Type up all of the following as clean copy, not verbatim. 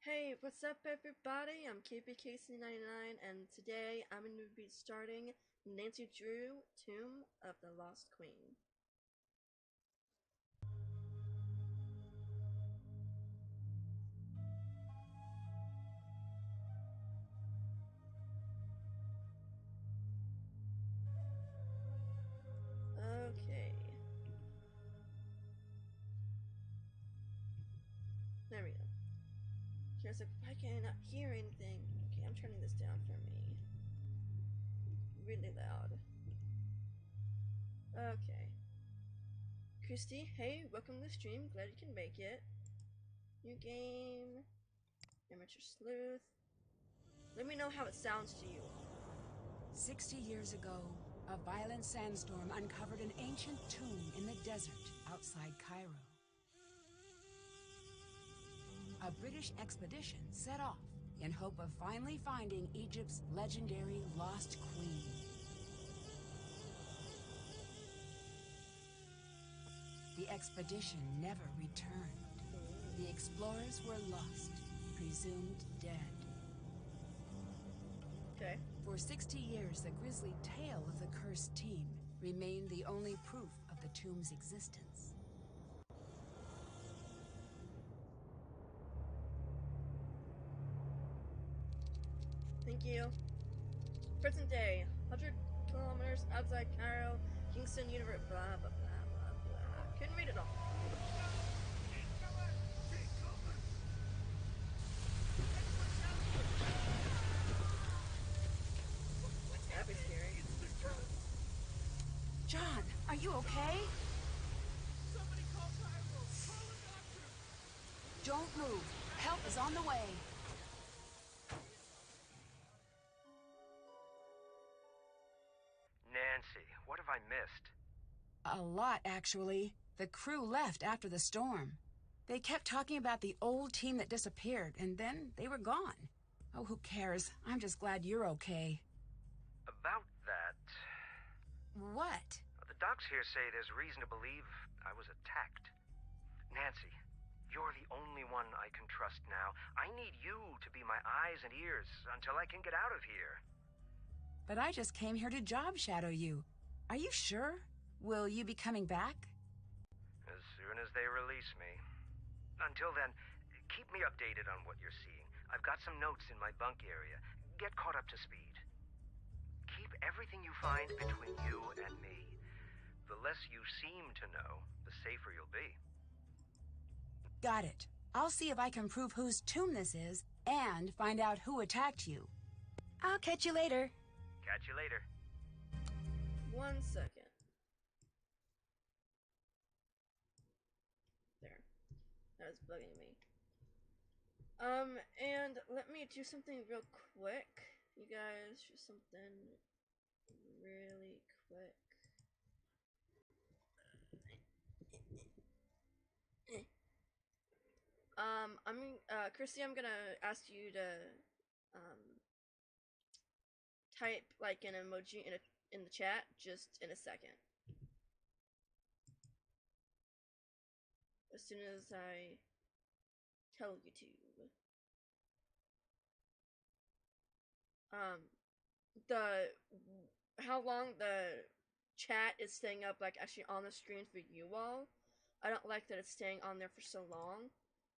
Hey, what's up everybody? I'm KPKC99 and today I'm going to be starting Nancy Drew Tomb of the Lost Queen. Okay. There we go. Here's like, why can't I not hear anything? Okay, I'm turning this down for me. Really loud. Okay. Christy, hey, welcome to the stream. Glad you can make it. New game. Amateur Sleuth. Let me know how it sounds to you. 60 years ago, a violent sandstorm uncovered an ancient tomb in the desert outside Cairo. A British expedition set off in hope of finally finding Egypt's legendary lost queen. The expedition never returned. The explorers were lost, presumed dead. Okay. For 60 years, the grisly tale of the cursed team remained the only proof of the tomb's existence. Thank you. Present day, 100 kilometers outside Cairo, Kingston University, blah, blah, blah, blah, blah. Couldn't read it all. That'd be scary. John, are you okay? Somebody call Cairo! Call a doctor! Don't move. Help is on the way. Nancy, what have I missed? A lot, actually. The crew left after the storm. They kept talking about the old team that disappeared, and then they were gone. Oh, who cares? I'm just glad you're okay. About that... What? The docs here say there's reason to believe I was attacked. Nancy, you're the only one I can trust now. I need you to be my eyes and ears until I can get out of here. But I just came here to job shadow you. Are you sure? Will you be coming back? As soon as they release me. Until then, keep me updated on what you're seeing. I've got some notes in my bunk area. Get caught up to speed. Keep everything you find between you and me. The less you seem to know, the safer you'll be. Got it. I'll see if I can prove whose tomb this is and find out who attacked you. I'll catch you later. Catch you later. 1 second. There. That was bugging me. And let me do something real quick. You guys, just something really quick. Chrissy, I'm gonna ask you to, type like an emoji in the chat just in a second. As soon as I tell you to. The how long the chat is staying up, like actually on the screen for you all. I don't like that it's staying on there for so long,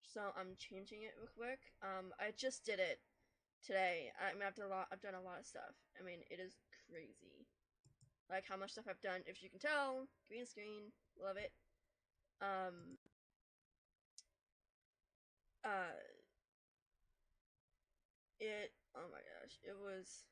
so I'm changing it real quick. I just did it today. I mean, I've done a lot of stuff. I mean, it is crazy, like how much stuff I've done. If you can tell, green screen, love it. Uh, oh my gosh, it was.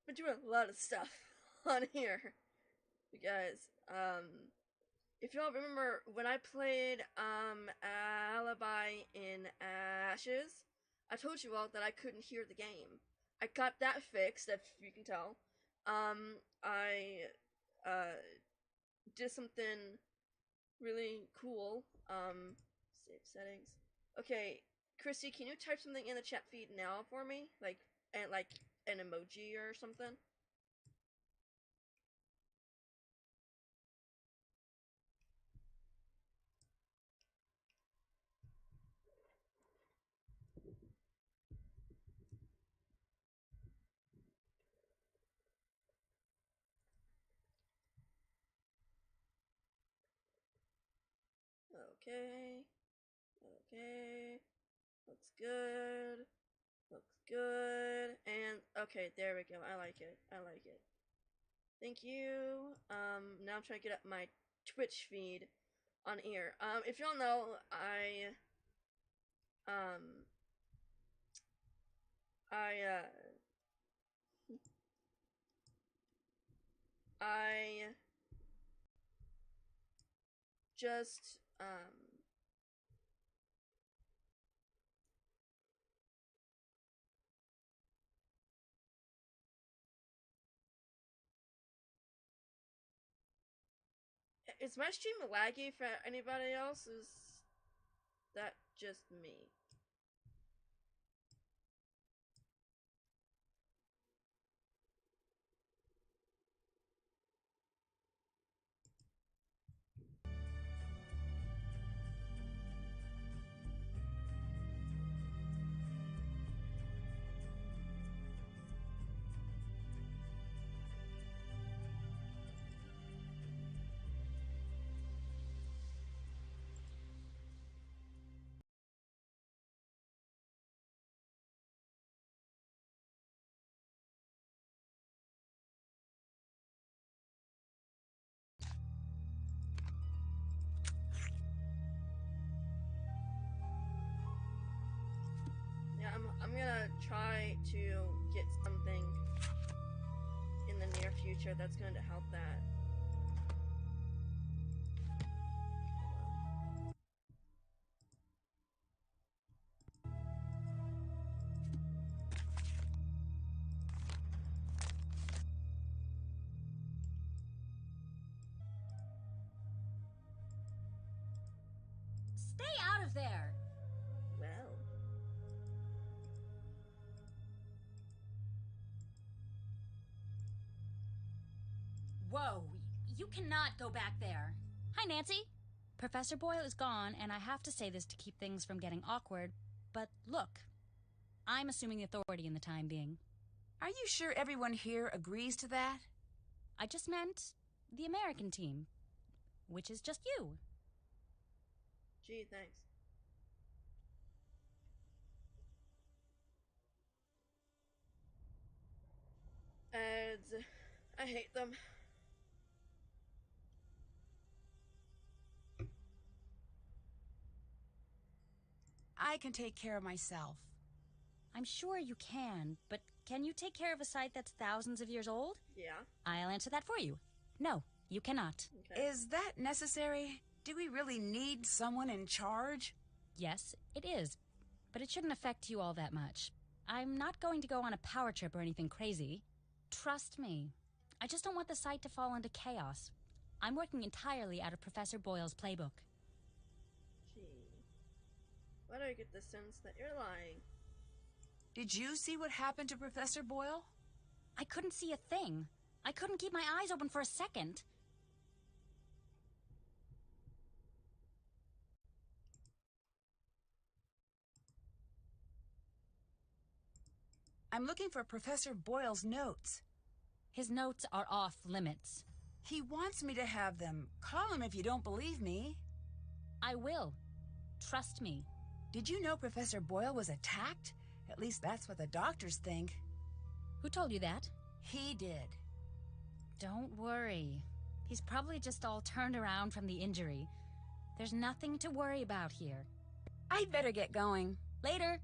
Been doing a lot of stuff on here, you guys. If y'all remember when I played Alibi in Ashes, I told you all that I couldn't hear the game. I got that fixed, if you can tell. I did something really cool. Save settings. Okay, Chrissy, can you type something in the chat feed now for me? Like an emoji or something? Okay. Okay. Looks good. Looks good. And okay, there we go. I like it. I like it. Thank you. Now I'm trying to get up my Twitch feed on here. If you don't know, um, I, I just, is my stream laggy for anybody else? Is that just me? Yeah, I'm gonna try to get something in the near future that's going to help that. Stay out of there! Well, Whoa, you cannot go back there. Hi, Nancy. Professor Boyle is gone, and I have to say this to keep things from getting awkward, but look, I'm assuming the authority in the time being. Are you sure everyone here agrees to that? I just meant the American team, which is just you. gee, thanks. Ads. I hate them. I can take care of myself. I'm sure you can, but can you take care of a site that's thousands of years old? Yeah. I'll answer that for you. No, you cannot. Okay. Is that necessary? Do we really need someone in charge? Yes, it is, but it shouldn't affect you all that much. I'm not going to go on a power trip or anything crazy. Trust me. I just don't want the site to fall into chaos. I'm working entirely out of Professor Boyle's playbook. Gee. Why do I get the sense that you're lying? Did you see what happened to Professor Boyle? I couldn't see a thing. I couldn't keep my eyes open for a second. I'm looking for Professor Boyle's notes. His notes are off limits. He wants me to have them. Call him if you don't believe me. I will. Trust me. Did you know Professor Boyle was attacked? At least that's what the doctors think. Who told you that? He did. Don't worry. He's probably just all turned around from the injury. There's nothing to worry about here. I'd better get going. Later.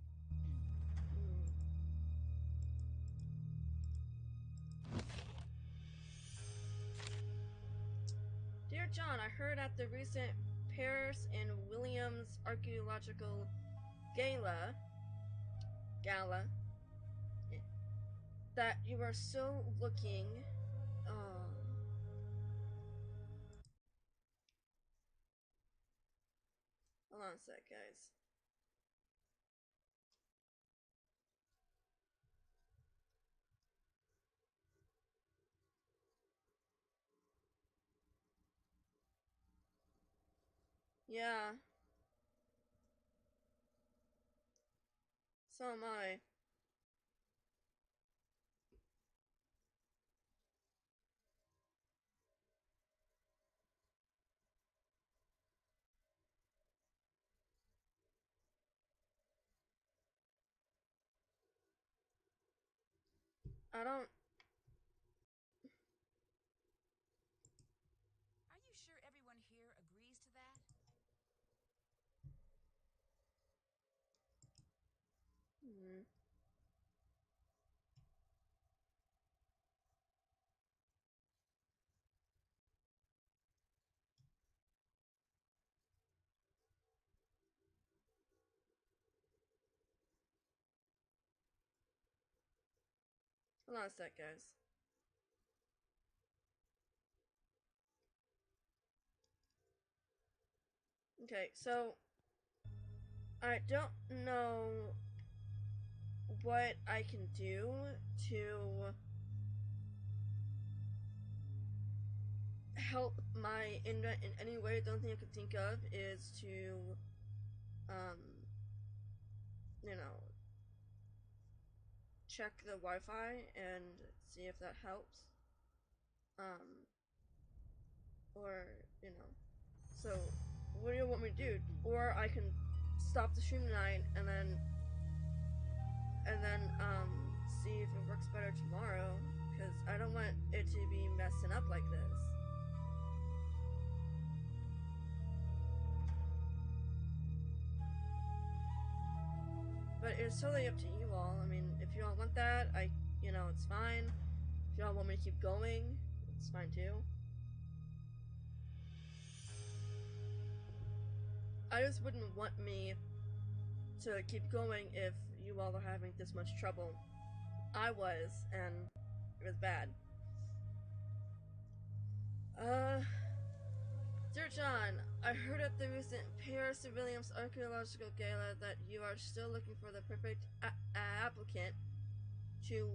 Dear John, I heard at the recent Paris and Williams Archaeological Gala that you are still looking. Hold on a sec, guys. Yeah. So am I. I don't. Are you sure everyone here agrees to that? Hmm. Hold on a sec, guys. Okay, so I don't know what I can do to help my internet in any way. The only thing I can think of is to, um, you know, check the Wi-Fi and see if that helps. Or, you know, so what do you want me to do? Or I can stop the stream tonight and then see if it works better tomorrow, because I don't want it to be messing up like this. But it's totally up to you all. I mean, if you all want that, it's fine. If you all want me to keep going, it's fine too. I just wouldn't want me to keep going if you all are having this much trouble. I was, and it was bad. Dear John, I heard at the recent Paris Williams Archaeological Gala that you are still looking for the perfect applicant to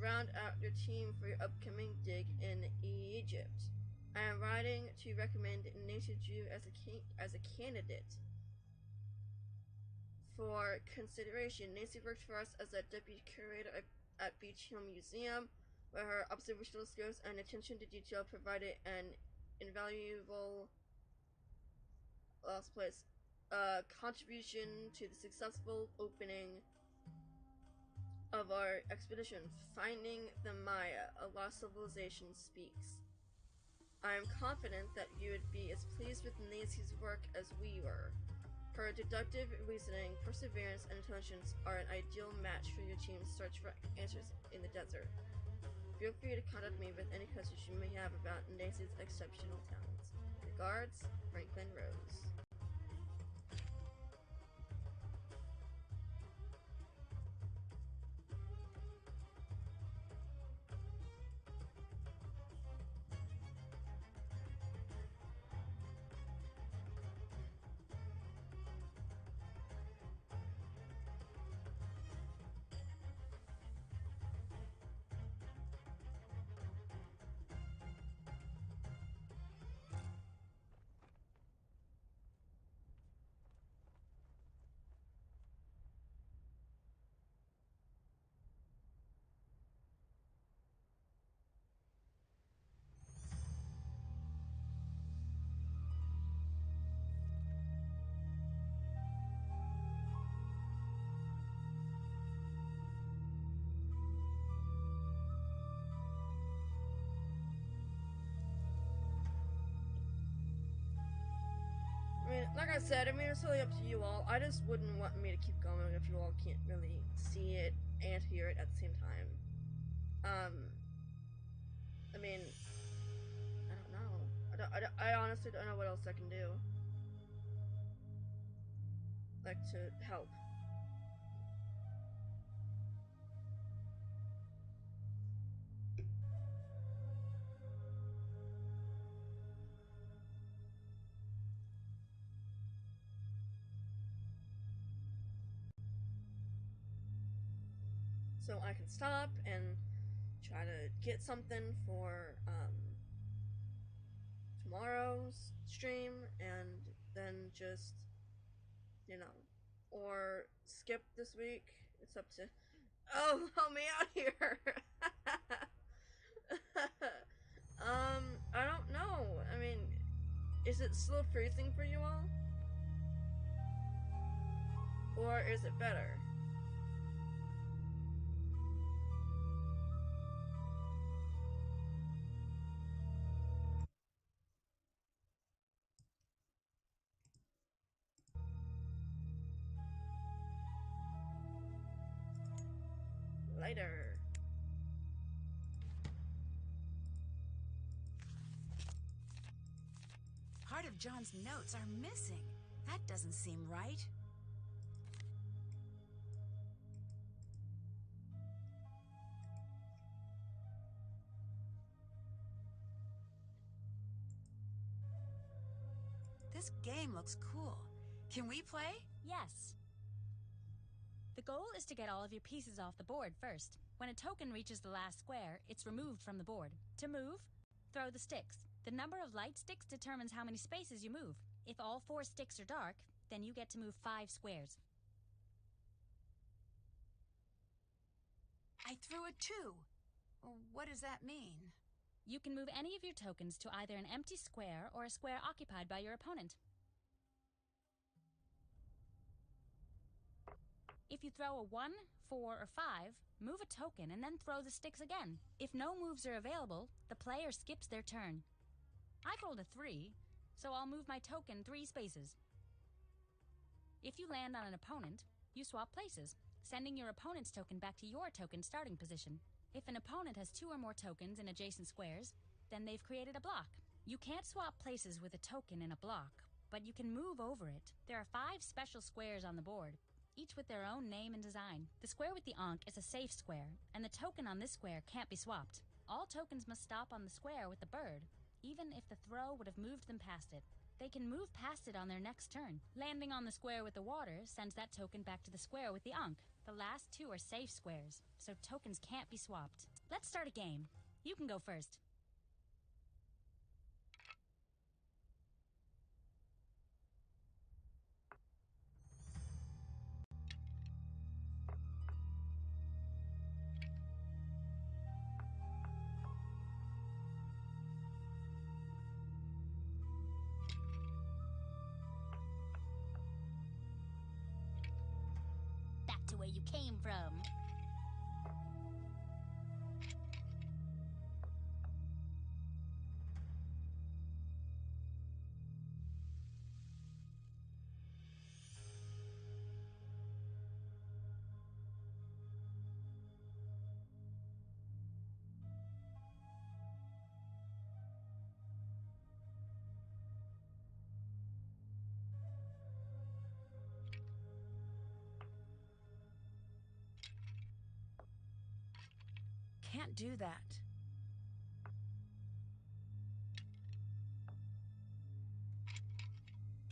round out your team for your upcoming dig in Egypt. I am writing to recommend Nancy Drew as a candidate for consideration. Nancy worked for us as a deputy curator at Beach Hill Museum, where her observational skills and attention to detail provided an invaluable contribution to the successful opening of our expedition, Finding the Maya, A Lost Civilization Speaks. I am confident that you would be as pleased with Nancy's work as we were. Her deductive reasoning, perseverance, and intelligence are an ideal match for your team's search for answers in the desert. Feel free to contact me with any questions you may have about Nancy's exceptional talents. Regards, Franklin Rose. Like I said, it's totally up to you all. I just wouldn't want me to keep going if you all can't really see it and hear it at the same time. I don't know. I honestly don't know what else I can do. Like, to help. So I can stop and try to get something for tomorrow's stream, and then just, or skip this week. It's up to. Oh, help me out here. I don't know. Is it still freezing for you all? Or is it better? later. Part of John's notes are missing. That doesn't seem right. This game looks cool. Can we play? Yes. The goal is to get all of your pieces off the board first. When a token reaches the last square, it's removed from the board. To move, throw the sticks. The number of light sticks determines how many spaces you move. If all 4 sticks are dark, then you get to move 5 squares. I threw a 2. What does that mean? You can move any of your tokens to either an empty square or a square occupied by your opponent. If you throw a 1, 4, or 5, move a token and then throw the sticks again. If no moves are available, the player skips their turn. I've rolled a 3, so I'll move my token 3 spaces. If you land on an opponent, you swap places, sending your opponent's token back to your token starting position. If an opponent has 2 or more tokens in adjacent squares, then they've created a block. You can't swap places with a token in a block, but you can move over it. There are 5 special squares on the board, each with their own name and design. The square with the Ankh is a safe square, and the token on this square can't be swapped. All tokens must stop on the square with the bird, even if the throw would have moved them past it. They can move past it on their next turn. Landing on the square with the water sends that token back to the square with the Ankh. The last 2 are safe squares, so tokens can't be swapped. Let's start a game. You can go first. Back to where you came from. Can't do that.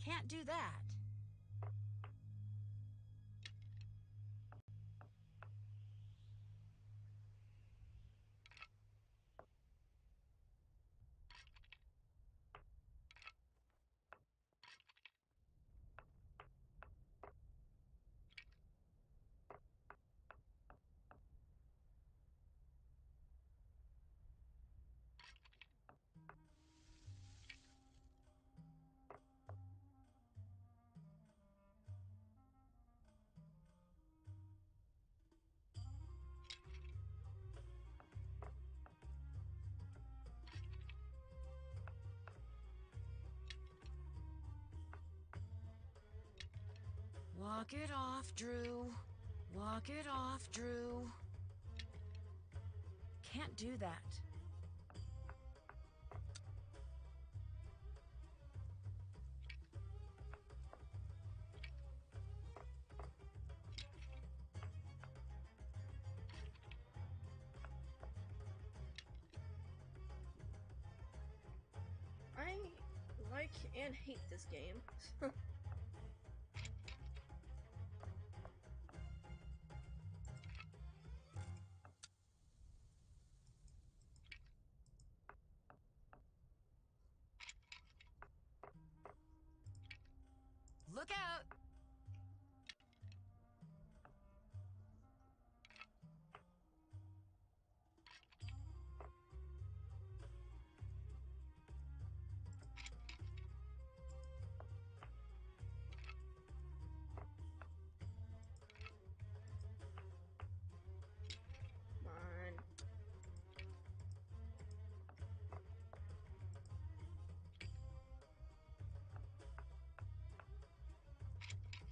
Can't do that. Walk it off, Drew. Walk it off, Drew. Can't do that. I like and hate this game. Look out! Come on.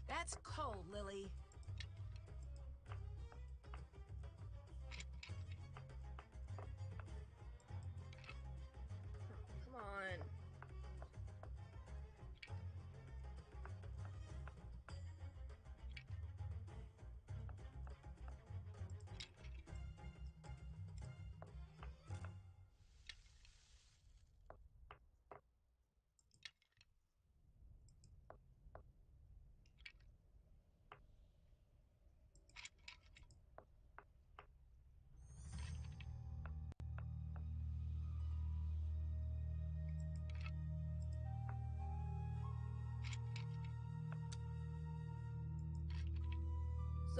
That's cold, Lily.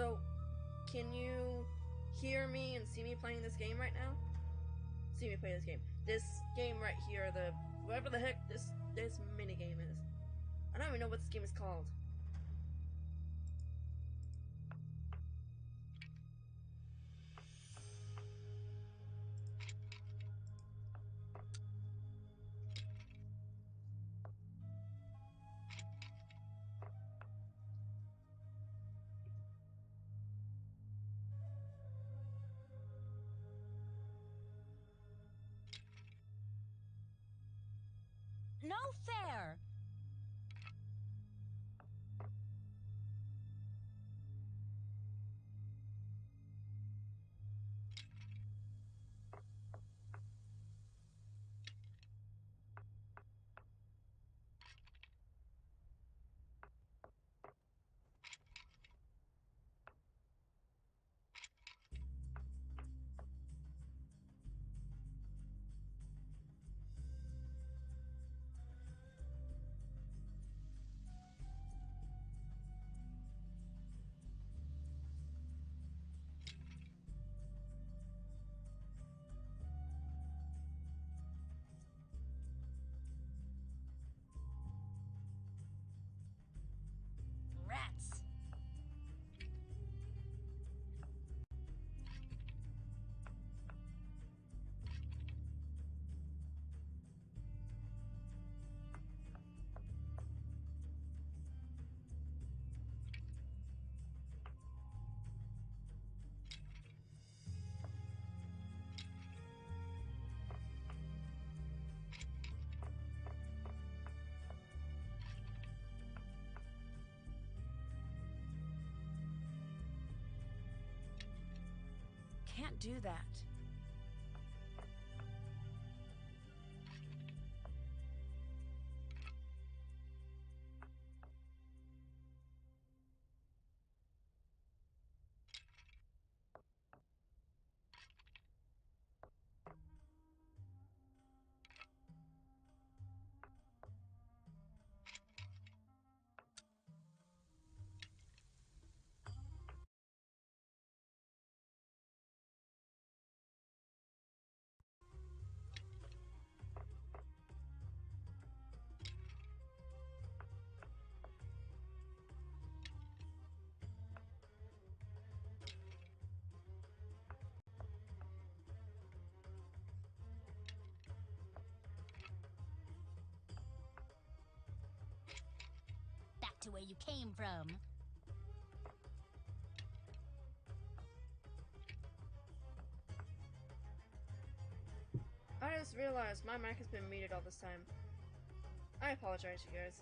So, can you hear me and see me playing this game right now? See me play this game. This game right here, the whatever the heck this mini game is. I don't even know what this game is called. No fair! Rats! Can't do that. Back to where you came from. I just realized my mic has been muted all this time. I apologize, you guys.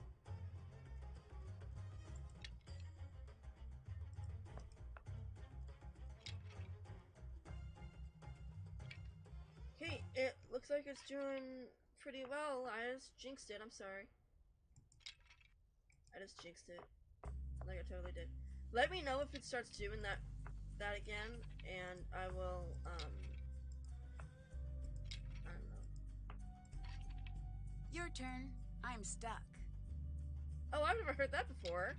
Okay, it looks like it's doing pretty well. I just jinxed it, I'm sorry. I just jinxed it. Like I totally did. Let me know if it starts doing that again, and I will, I don't know. Your turn. I'm stuck. Oh, I've never heard that before.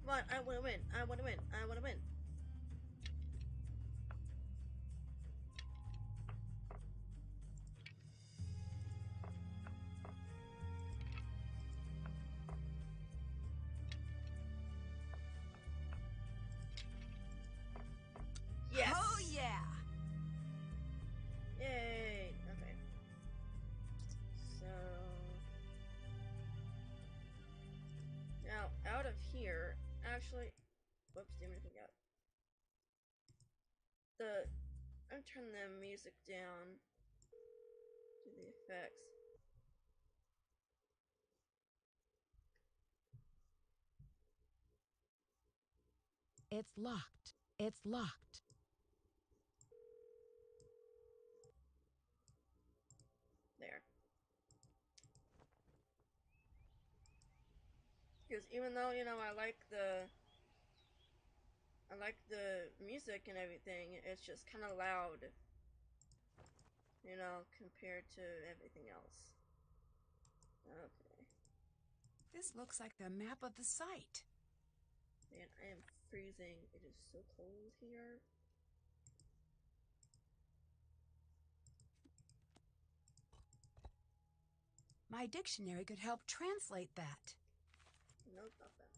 Come on, I wanna win. I wanna win. I wanna win. Yes! Oh yeah! Yay! Okay. So... now, out of here, actually... whoops, didn't even think out. I'm turning the music down to the effects. It's locked. It's locked. There. because even though I like the music and everything, it's just kind of loud, compared to everything else. Okay. This looks like the map of the site. Man, I am freezing. It is so cold here. My dictionary could help translate that. Nope, not that.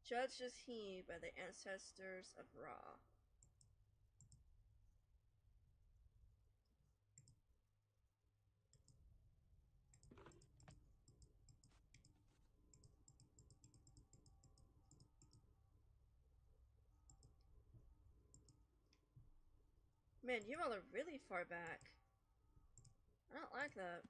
Judged as he by the ancestors of Ra. Man, you all are really far back. I don't like that.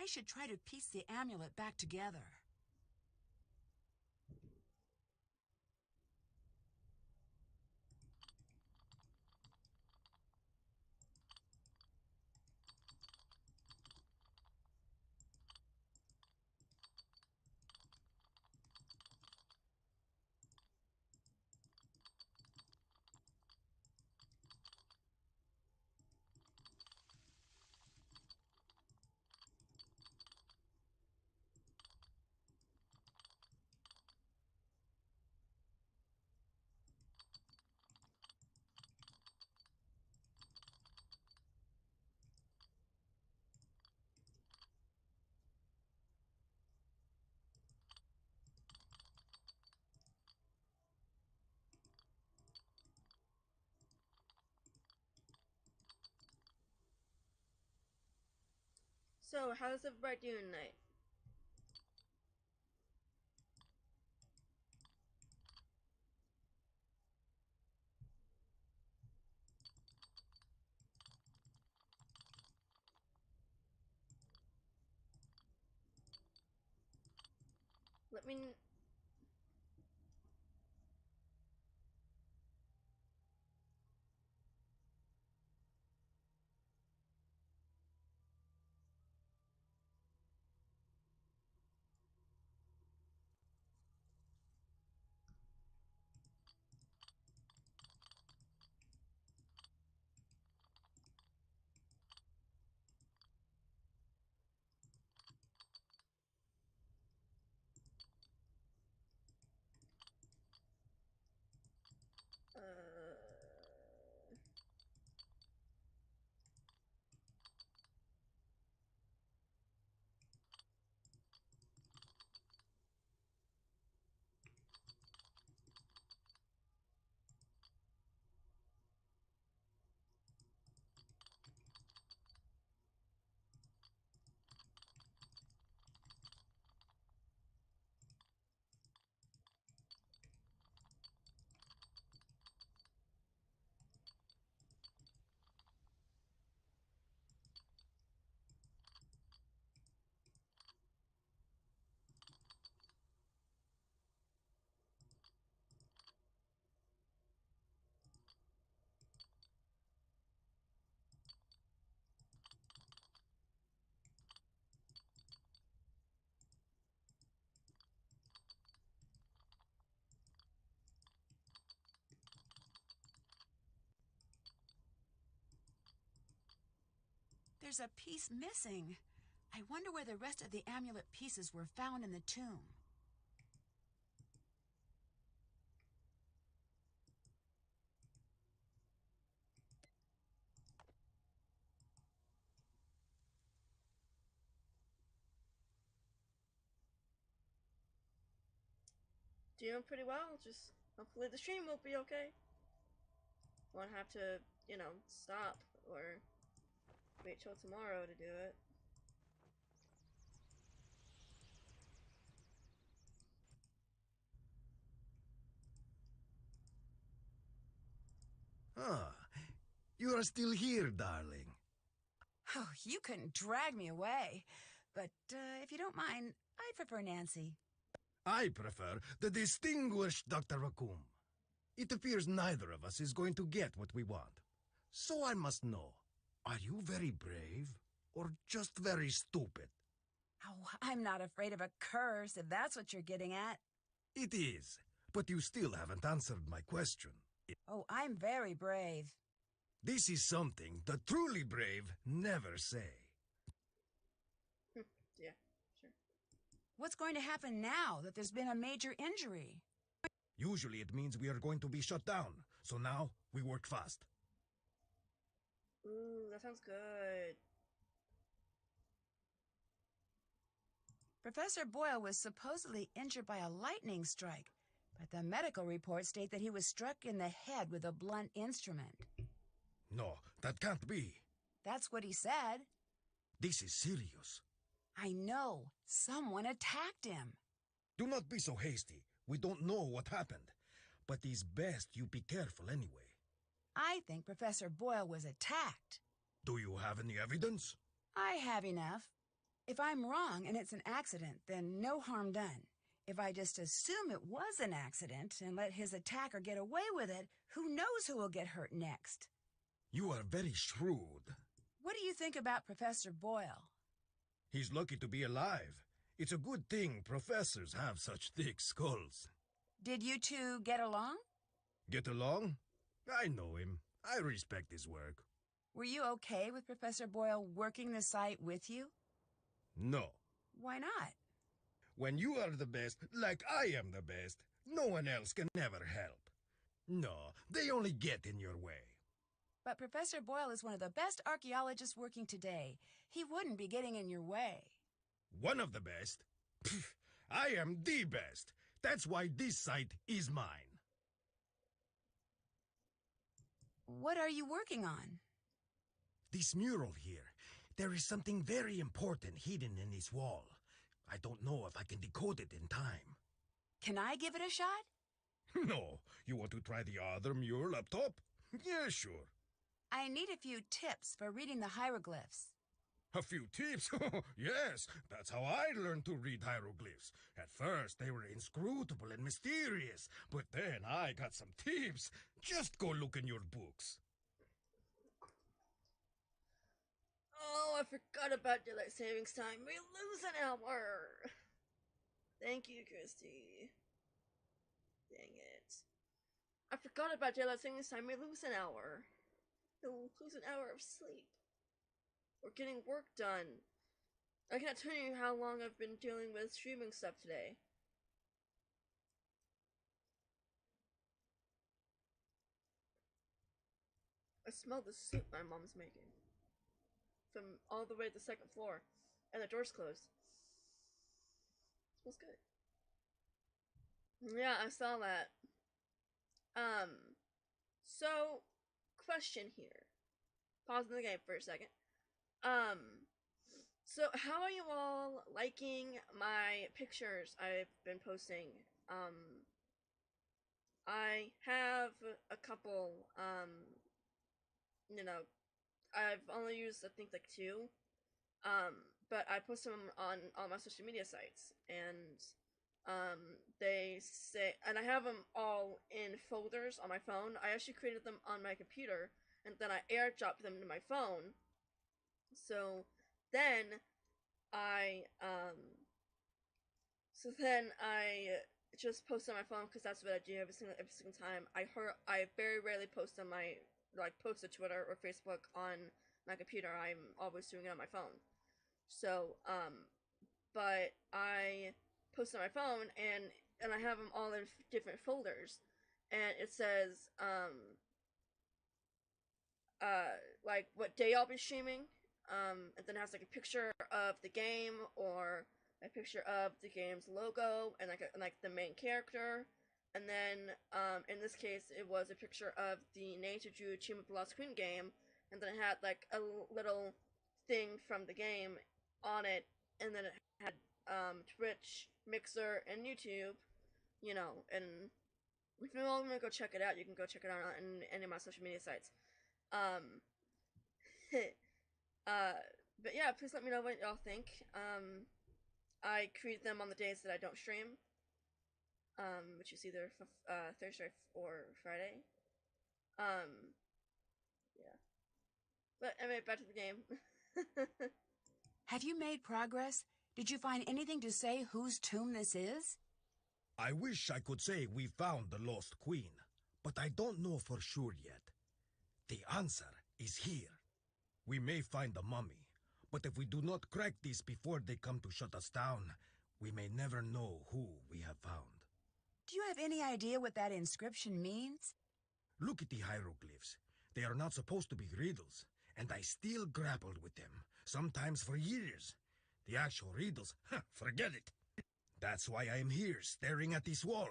I should try to piece the amulet back together. So, how's everybody doing tonight? Let me... There's a piece missing. I wonder where the rest of the amulet pieces were found in the tomb. doing pretty well. Just hopefully the stream will be okay. Won't have to, stop or wait till tomorrow to do it. Ah, you are still here, darling. Oh, you couldn't drag me away. But if you don't mind, I'd prefer Nancy. I prefer the distinguished Dr. Raccoon. It appears neither of us is going to get what we want. So I must know, are you very brave or just very stupid? Oh, I'm not afraid of a curse, if that's what you're getting at. It is, but you still haven't answered my question. Oh, I'm very brave. This is something the truly brave never say. Yeah, sure. What's going to happen now that there's been a major injury? Usually it means we are going to be shut down, so now we work fast. Ooh, that sounds good. Professor Boyle was supposedly injured by a lightning strike, but the medical reports state that he was struck in the head with a blunt instrument. No, that can't be. That's what he said. This is serious. I know. Someone attacked him. Do not be so hasty. We don't know what happened. But it's best you be careful anyway. I think Professor Boyle was attacked. Do you have any evidence? I have enough. If I'm wrong and it's an accident, then no harm done. If I just assume it was an accident and let his attacker get away with it, who knows who will get hurt next? You are very shrewd. What do you think about Professor Boyle? He's lucky to be alive. It's a good thing professors have such thick skulls. Did you two get along? Get along? I know him. I respect his work. Were you okay with Professor Boyle working the site with you? No. Why not? When you are the best, like I am the best, no one else can ever help. No, they only get in your way. But Professor Boyle is one of the best archaeologists working today. He wouldn't be getting in your way. One of the best? Pfft, I am the best. That's why this site is mine. What are you working on? This mural here. There is something very important hidden in this wall. I don't know if I can decode it in time. Can I give it a shot? No. You want to try the other mural up top? Yeah, sure. I need a few tips for reading the hieroglyphs. A few tips? Yes, that's how I learned to read hieroglyphs. At first, they were inscrutable and mysterious, but then I got some tips. Just go look in your books. Oh, I forgot about daylight savings time. We lose an hour. Thank you, Christy. Dang it. I forgot about daylight savings time. We lose an hour. We'll lose an hour of sleep. We're getting work done. I cannot tell you how long I've been dealing with streaming stuff today. I smell the soup my mom's making. From all the way to the second floor. And the door's closed. Smells good. Yeah, I saw that. So, question here. Pausing the game for a second. So how are you all liking my pictures I've been posting? I have a couple, you know, I've only used, I think, like 2. But I post them on all my social media sites, and they say, and I have them all in folders on my phone. I actually created them on my computer, and then I airdropped them to my phone. So then I just post on my phone because that's what I do every single time. I very rarely post on my post to Twitter or Facebook on my computer. I'm always doing it on my phone. So but I post on my phone and I have them all in different folders, and it says like what day I'll be streaming. And then it has like a picture of the game or a picture of the game's logo and like the main character. And then in this case it was a picture of the Neiteju Achievement of the Lost Queen game, and then it had like a little thing from the game on it, and then it had Twitch, Mixer, and YouTube, you know. And if you all want to go check it out, you can go check it out on any of my social media sites. But yeah, please let me know what y'all think. I create them on the days that I don't stream, which is either Thursday or Friday. Um, yeah. But anyway, back to the game. Have you made progress? Did you find anything to say whose tomb this is? I wish I could say we found the lost queen, but I don't know for sure yet. The answer is here. We may find the mummy, but if we do not crack this before they come to shut us down, we may never know who we have found. Do you have any idea what that inscription means? Look at the hieroglyphs. They are not supposed to be riddles, and I still grappled with them, sometimes for years. The actual riddles, forget it. That's why I am here, staring at this wall.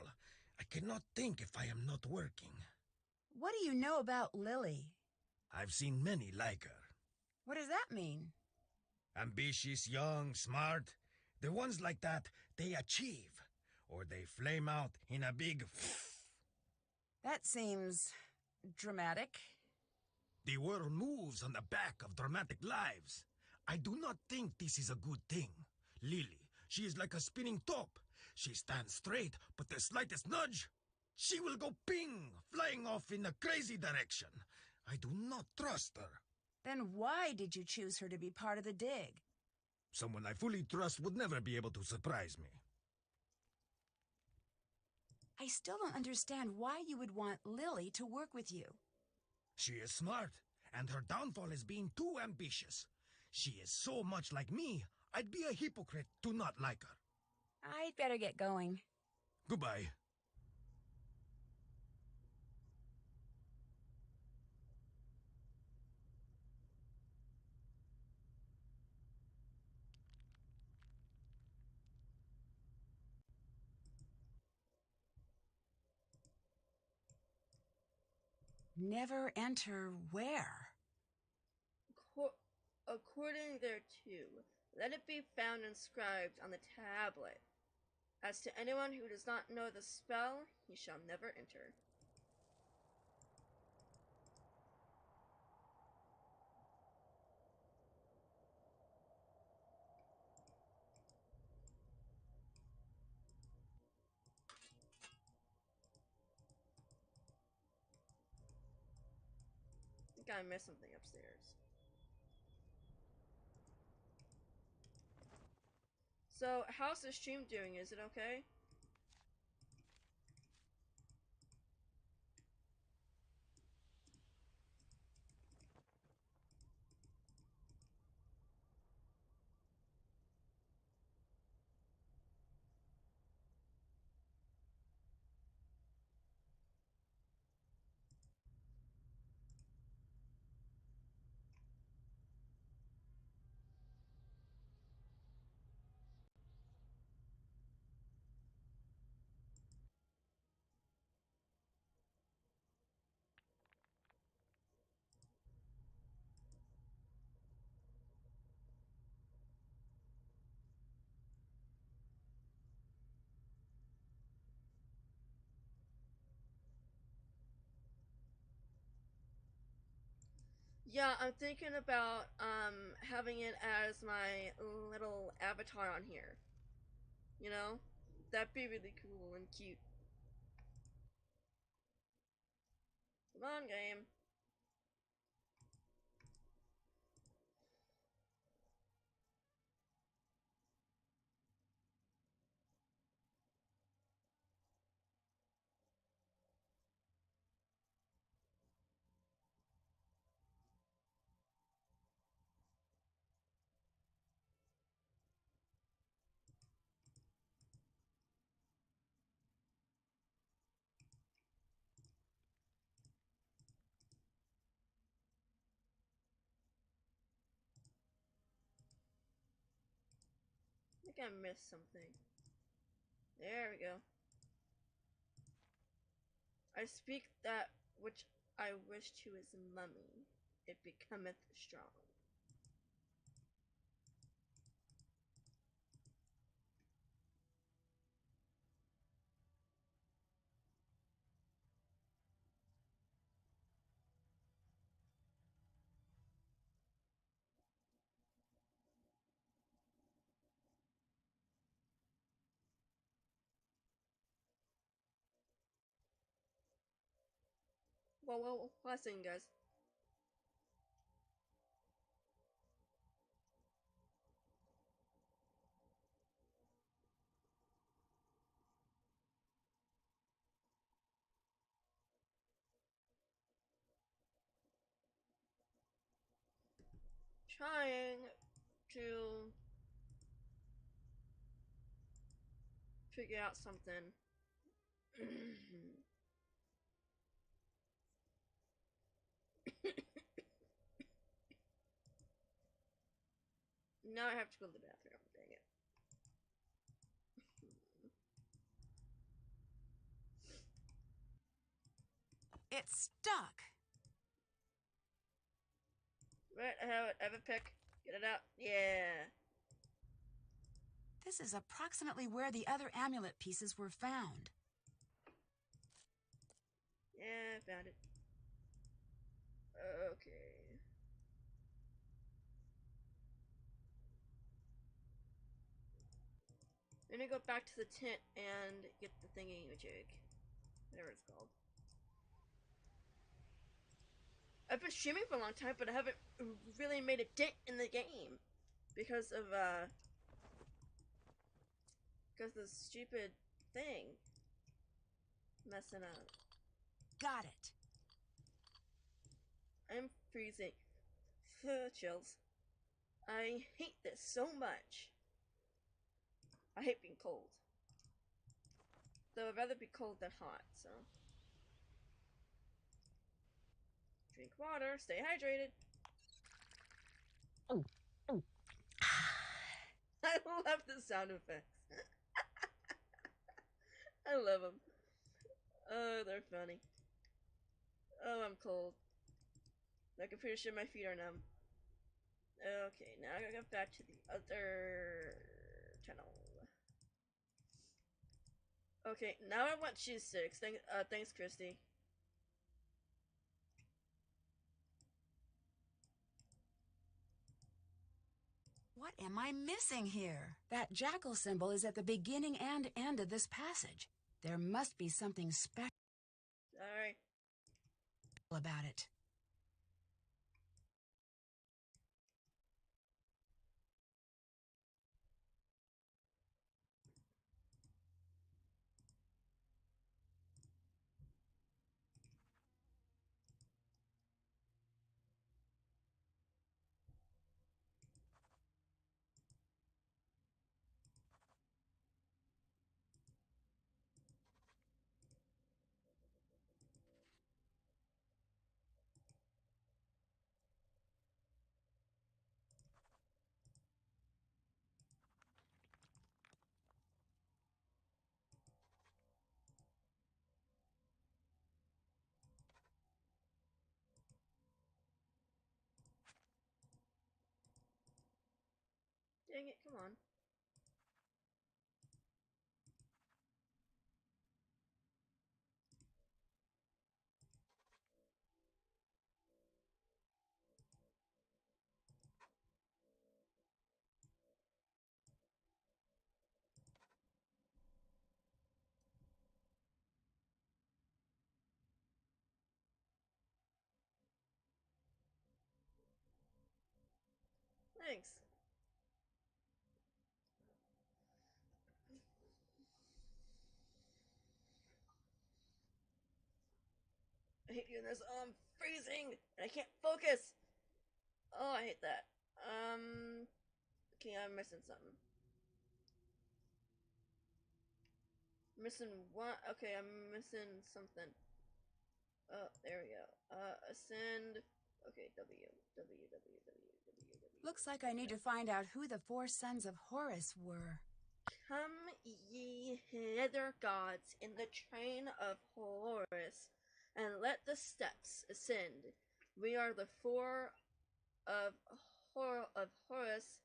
I cannot think if I am not working. What do you know about Lily? I've seen many like her. What does that mean? Ambitious, young, smart. The ones like that, they achieve. Or they flame out in a big That seems dramatic. The world moves on the back of dramatic lives. I do not think this is a good thing. Lily, she is like a spinning top. She stands straight, but the slightest nudge, she will go ping, flying off in a crazy direction. I do not trust her. Then why did you choose her to be part of the dig? Someone I fully trust would never be able to surprise me. I still don't understand why you would want Lily to work with you. She is smart, and her downfall is being too ambitious. She is so much like me, I'd be a hypocrite to not like her. I'd better get going. Goodbye. Never enter where? According thereto, let it be found inscribed on the tablet. As to anyone who does not know the spell, he shall never enter. I think I missed something upstairs. So, how's the stream doing? Is it okay? Yeah, I'm thinking about having it as my little avatar on here. You know? That'd be really cool and cute. Come on, game. I think I missed something. There we go. I speak that which I wish to his mummy. It becometh strong. Well, last thing, guys. Trying to figure out something. Now I have to go to the bathroom. Dang it. It's stuck. Right, I have a pick. Get it out. Yeah. This is approximately where the other amulet pieces were found. Yeah, found it. Okay. Let me go back to the tent and get the thingy-majig. Whatever it's called. I've been streaming for a long time, but I haven't really made a dent in the game. Because of the stupid thing messing up. Got it. I'm freezing. Chills. I hate this so much. I hate being cold. Though I'd rather be cold than hot, so. Drink water, stay hydrated. Oh. I love the sound effects. I love them. Oh, they're funny. Oh, I'm cold. I'm pretty sure my feet are numb. Okay, now I gotta go back to the other channel. Okay, now I want cheese sticks. Thanks, Christy. What am I missing here? That jackal symbol is at the beginning and end of this passage. There must be something special Sorry. about it. Dang it, come on. Thanks. I hate doing this. Oh, I'm freezing and I can't focus. Oh, I hate that. Okay, I'm missing something. Missing what? Okay, I'm missing something. Oh, there we go. Ascend. Okay, W. Looks like I need to find out who the 4 sons of Horus were. Come ye hither, gods, in the train of Horus, and let the steps ascend. We are the 4 of Horus,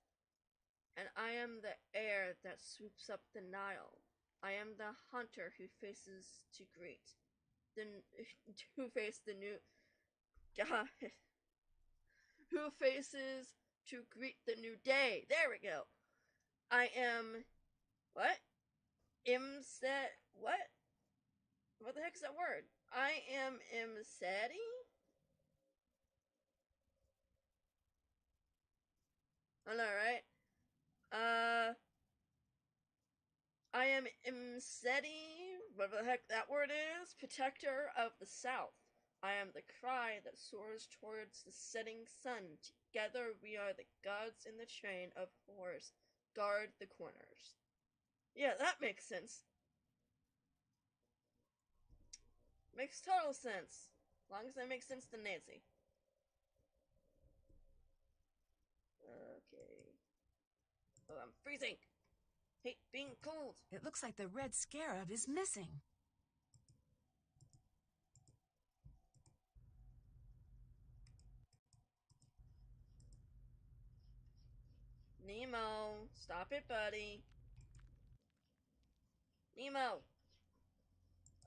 and I am the air that swoops up the Nile. I am the hunter who faces to greet who face the new God who faces to greet the new day. There we go. I am what? Imset what? What the heck is that word? I am Imseti? I know, right? I am Imseti, whatever the heck that word is, protector of the South. I am the cry that soars towards the setting sun. Together we are the gods in the train of horrors. Guard the corners. Yeah, that makes sense. Makes total sense. As long as that makes sense to Nancy. Okay. Oh, I'm freezing. Hate being cold. It looks like the red scarab is missing. Nemo, stop it, buddy. Nemo.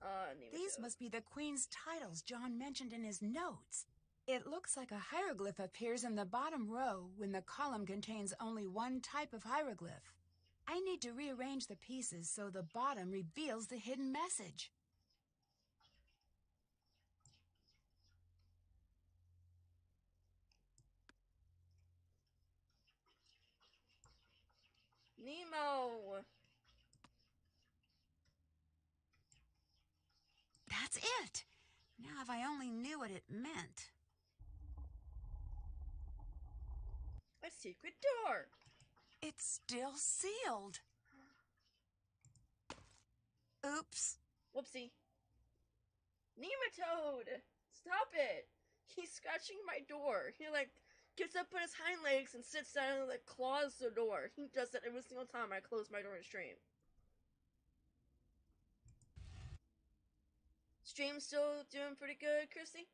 Nemo. These must be the Queen's titles John mentioned in his notes. It looks like a hieroglyph appears in the bottom row when the column contains only one type of hieroglyph. I need to rearrange the pieces so the bottom reveals the hidden message. Nemo. That's it! Now if I only knew what it meant. A secret door. It's still sealed. Oops. Whoopsie. Nematode! Stop it! He's scratching my door. He, gets up on his hind legs and sits down and, claws the door. He does that every single time I close my door in stream. Stream still doing pretty good, Christy?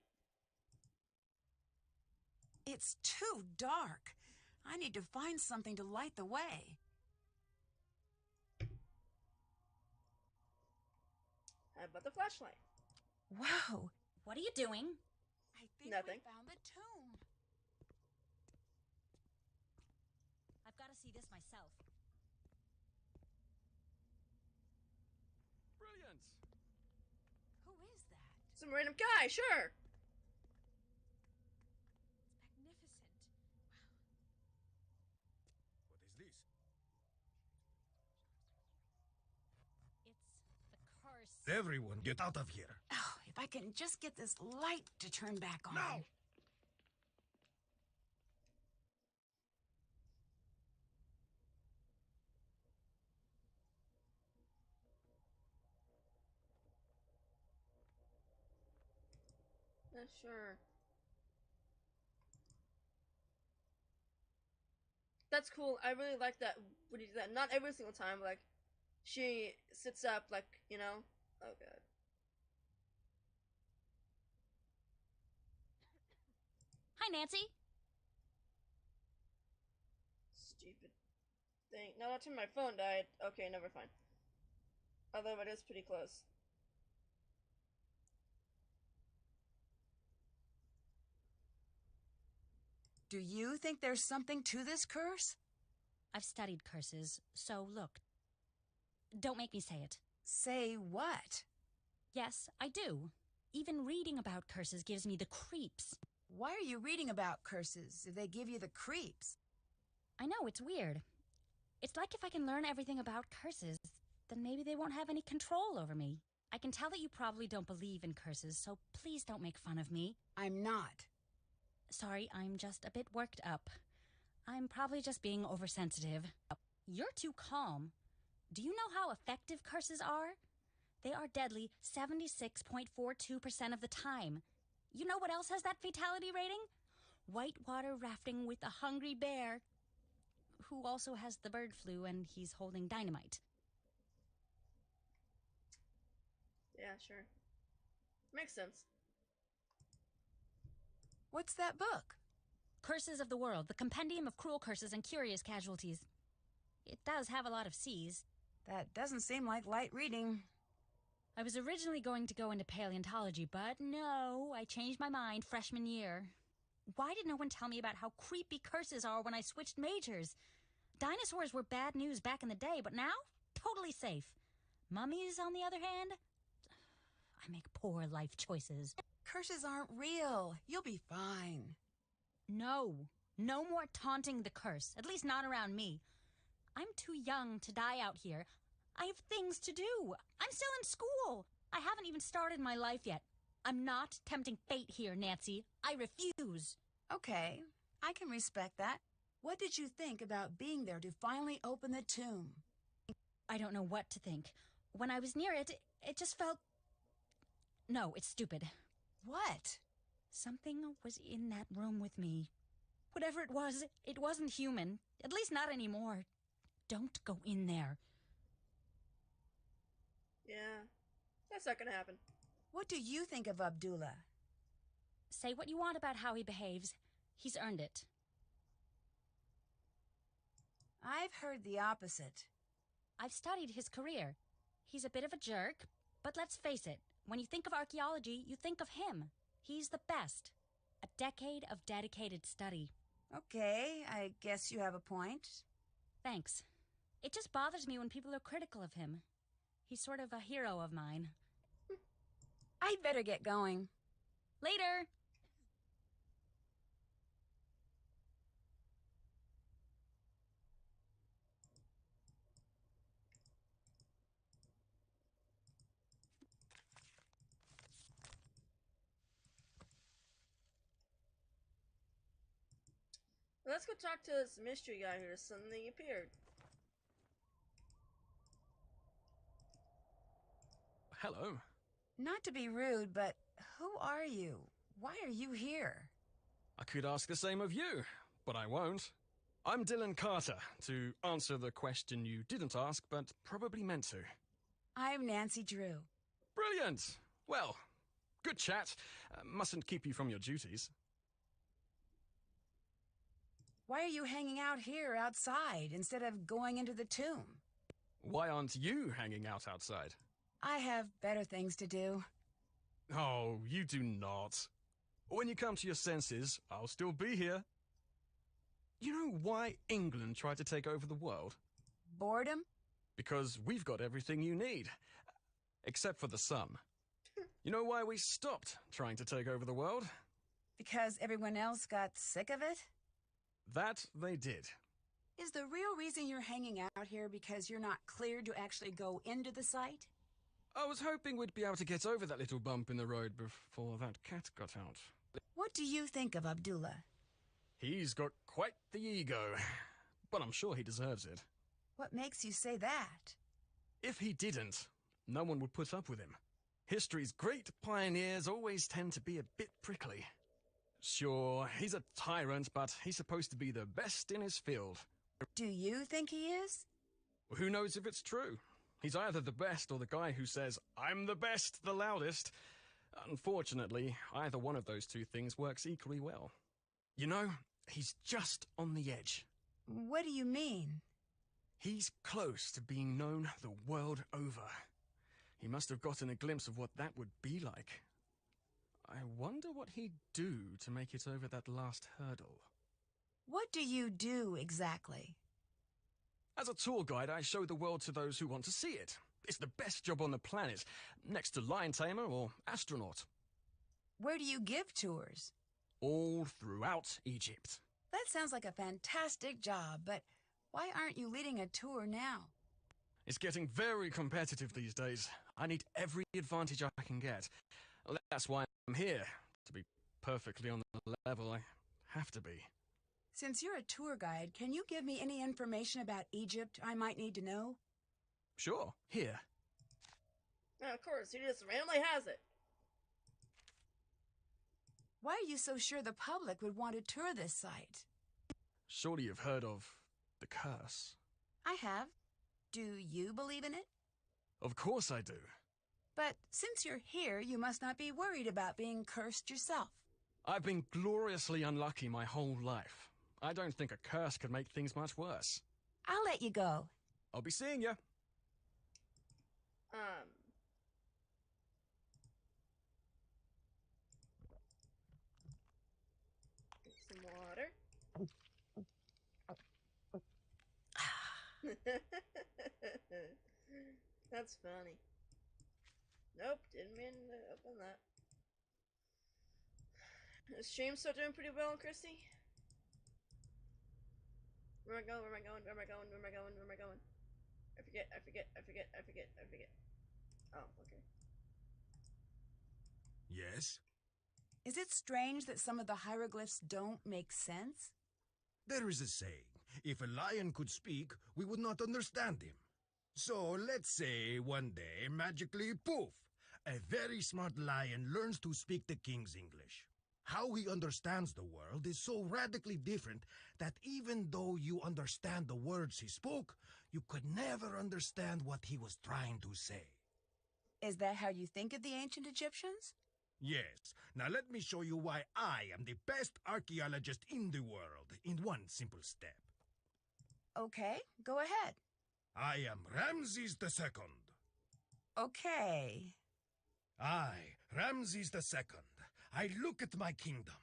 It's too dark. I need to find something to light the way. How about the flashlight? Whoa. What are you doing? I think Nothing. we found the tomb. I've got to see this myself. Brilliant! Who is that? Some random guy, sure! It's magnificent. What is this? It's the curse. Everyone, get out of here. Oh, if I can just get this light to turn back on. Now! Yeah, sure. That's cool. I really like that when you do that. Not every single time, she sits up, you know? Oh, God. Hi, Nancy. Stupid thing. No, that's when my phone died. Okay, never mind. Although it is pretty close. Do you think there's something to this curse? I've studied curses, so look. Don't make me say it. Say what? Yes, I do. Even reading about curses gives me the creeps. Why are you reading about curses if they give you the creeps? I know, it's weird. It's like if I can learn everything about curses, then maybe they won't have any control over me. I can tell that you probably don't believe in curses, so please don't make fun of me. I'm not. Sorry, I'm just a bit worked up. I'm probably just being oversensitive. You're too calm. Do you know how effective curses are? They are deadly 76.42% of the time. You know what else has that fatality rating? Whitewater rafting with a hungry bear, who also has the bird flu and he's holding dynamite. Yeah, sure. Makes sense. What's that book? Curses of the World, the compendium of cruel curses and curious casualties. It does have a lot of C's. That doesn't seem like light reading. I was originally going to go into paleontology, but no, I changed my mind freshman year. Why did no one tell me about how creepy curses are when I switched majors? Dinosaurs were bad news back in the day, but now, totally safe. Mummies, on the other hand, I make poor life choices. Curses aren't real. You'll be fine. No. No more taunting the curse. At least not around me. I'm too young to die out here. I have things to do. I'm still in school. I haven't even started my life yet. I'm not tempting fate here, Nancy. I refuse. Okay, I can respect that. What did you think about being there to finally open the tomb? I don't know what to think. When I was near it, it just felt... No, it's stupid. What? Something was in that room with me. Whatever it wasn't human. At least not anymore. Don't go in there. Yeah, that's not gonna happen. What do you think of Abdullah? Say what you want about how he behaves. He's earned it. I've heard the opposite. I've studied his career. He's a bit of a jerk, but let's face it. When you think of archaeology, you think of him. He's the best. A decade of dedicated study. Okay, I guess you have a point. Thanks. It just bothers me when people are critical of him. He's sort of a hero of mine. I'd better get going. Later! Let's go talk to this mystery guy who just suddenly appeared. Hello. Not to be rude, but who are you? Why are you here? I could ask the same of you, but I won't. I'm Dylan Carter, to answer the question you didn't ask, but probably meant to. I'm Nancy Drew. Brilliant! Well, good chat. Mustn't keep you from your duties. Why are you hanging out here outside instead of going into the tomb? Why aren't you hanging out outside? I have better things to do. Oh, you do not. When you come to your senses, I'll still be here. You know why England tried to take over the world? Boredom? Because we've got everything you need. Except for the sun. You know why we stopped trying to take over the world? Because everyone else got sick of it? That they did. Is the real reason you're hanging out here because you're not cleared to actually go into the site? I was hoping we'd be able to get over that little bump in the road before that cat got out. What do you think of Abdullah? He's got quite the ego, but I'm sure he deserves it. What makes you say that? If he didn't, no one would put up with him. History's great pioneers always tend to be a bit prickly. Sure, he's a tyrant, but he's supposed to be the best in his field. Do you think he is? Who knows if it's true? He's either the best or the guy who says, "I'm the best, the loudest." Unfortunately, either one of those two things works equally well. You know, he's just on the edge. What do you mean? He's close to being known the world over. He must have gotten a glimpse of what that would be like. I wonder what he'd do to make it over that last hurdle. What do you do exactly? As a tour guide, I show the world to those who want to see it. It's the best job on the planet, next to lion tamer or astronaut. Where do you give tours? All throughout Egypt. That sounds like a fantastic job, but why aren't you leading a tour now? It's getting very competitive these days. I need every advantage I can get. That's why I'm here. To be perfectly on the level, I have to be. Since you're a tour guide, can you give me any information about Egypt I might need to know? Sure, here. Yeah, of course, he just randomly has it. Why are you so sure the public would want to tour this site? Surely you've heard of the curse. I have. Do you believe in it? Of course I do. But since you're here, you must not be worried about being cursed yourself. I've been gloriously unlucky my whole life. I don't think a curse could make things much worse. I'll let you go. I'll be seeing you. Get some water. That's funny. Nope, didn't mean to open that. Is stream still doing pretty well, Christy? Where am I going? Where am I going? Where am I going? Where am I going? Where am I going? I forget. Oh, okay. Yes? Is it strange that some of the hieroglyphs don't make sense? There is a saying, if a lion could speak, we would not understand him. So let's say one day, magically, poof, a very smart lion learns to speak the king's English. How he understands the world is so radically different that even though you understand the words he spoke, you could never understand what he was trying to say. Is that how you think of the ancient Egyptians? Yes. Now let me show you why I am the best archaeologist in the world in one simple step. Okay, go ahead. I am Ramses II. Okay. I, Ramses II. I look at my kingdom.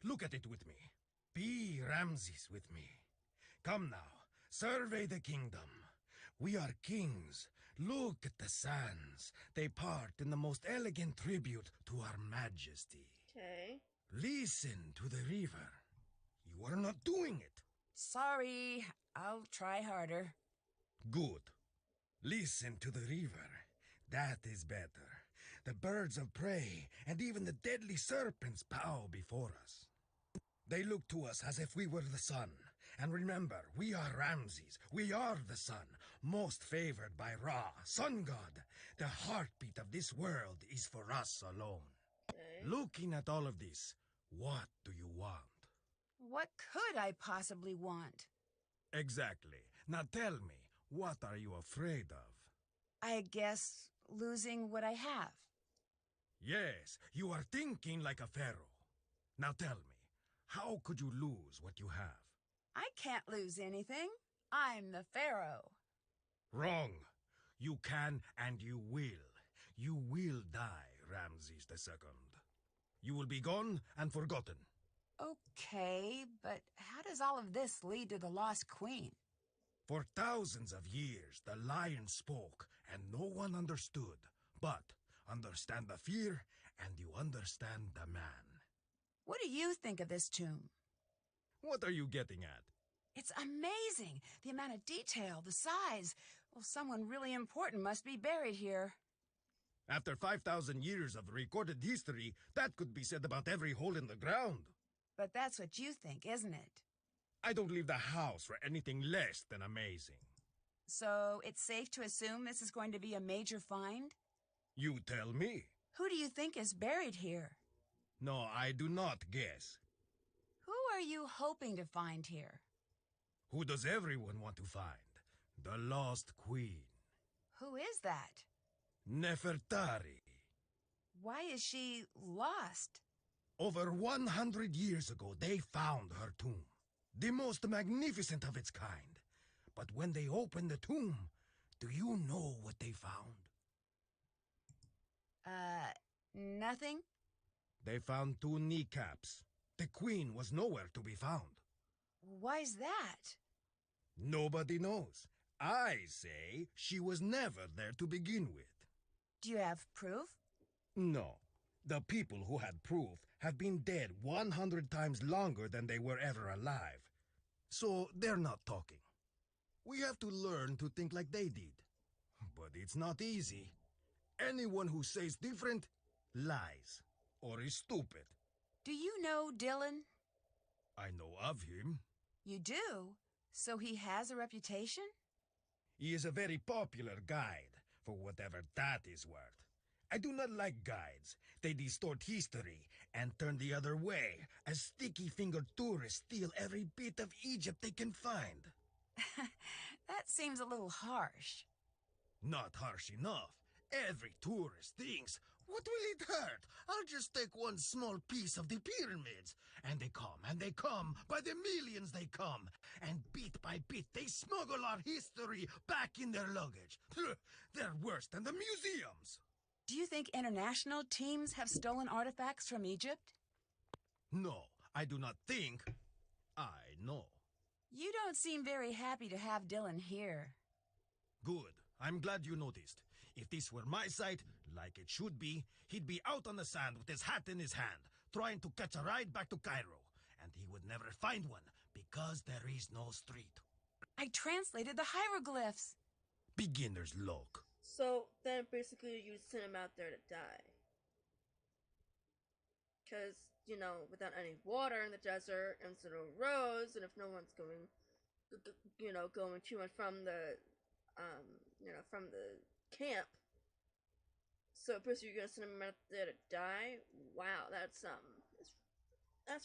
Look at it with me. Be Ramses with me. Come now, survey the kingdom. We are kings. Look at the sands. They part in the most elegant tribute to our majesty. Okay. Listen to the river. You are not doing it. Sorry, I'll try harder. Good. Listen to the river. That is better. The birds of prey and even the deadly serpents bow before us. They look to us as if we were the sun. And remember, we are Ramses. We are the sun, most favored by Ra, sun god. The heartbeat of this world is for us alone. Okay. Looking at all of this, what do you want? What could I possibly want? Exactly. Now tell me, what are you afraid of? I guess losing what I have. Yes, you are thinking like a pharaoh. Now tell me, how could you lose what you have? I can't lose anything. I'm the pharaoh. Wrong. You can and you will. You will die, Ramses II. You will be gone and forgotten. Okay, but how does all of this lead to the lost queen? For thousands of years, the lion spoke and no one understood. But understand the fear and you understand the man. What do you think of this tomb? What are you getting at? It's amazing. The amount of detail, the size. Well, someone really important must be buried here. After 5,000 years of recorded history, that could be said about every hole in the ground. But that's what you think, isn't it? I don't leave the house for anything less than amazing. So it's safe to assume this is going to be a major find? You tell me. Who do you think is buried here? No, I do not guess. Who are you hoping to find here? Who does everyone want to find? The lost queen. Who is that? Nefertari. Why is she lost? Over 100 years ago, they found her tomb. The most magnificent of its kind. But when they opened the tomb, do you know what they found? Nothing? They found 2 kneecaps. The queen was nowhere to be found. Why's that? Nobody knows. I say she was never there to begin with. Do you have proof? No. The people who had proof have been dead 100 times longer than they were ever alive. So they're not talking. We have to learn to think like they did. But it's not easy. Anyone who says different lies or is stupid. Do you know Dylan? I know of him. You do? So he has a reputation? He is a very popular guide, for whatever that is worth. I do not like guides. They distort history and turn the other way, as sticky-fingered tourists steal every bit of Egypt they can find. That seems a little harsh. Not harsh enough. Every tourist thinks, what will it hurt? I'll just take one small piece of the pyramids. And they come, by the millions they come. And bit by bit they smuggle our history back in their luggage. They're worse than the museums. Do you think international teams have stolen artifacts from Egypt? No, I do not think. I know. You don't seem very happy to have Dylan here. Good. I'm glad you noticed. If this were my site, like it should be, he'd be out on the sand with his hat in his hand, trying to catch a ride back to Cairo. And he would never find one, because there is no street. I translated the hieroglyphs. Beginner's luck. So then basically you send him out there to die. Because, you know, without any water in the desert, and so no roads, and if no one's going, you know, going to and from the, you know, from the camp. So basically you're gonna send him out there to die? Wow, that's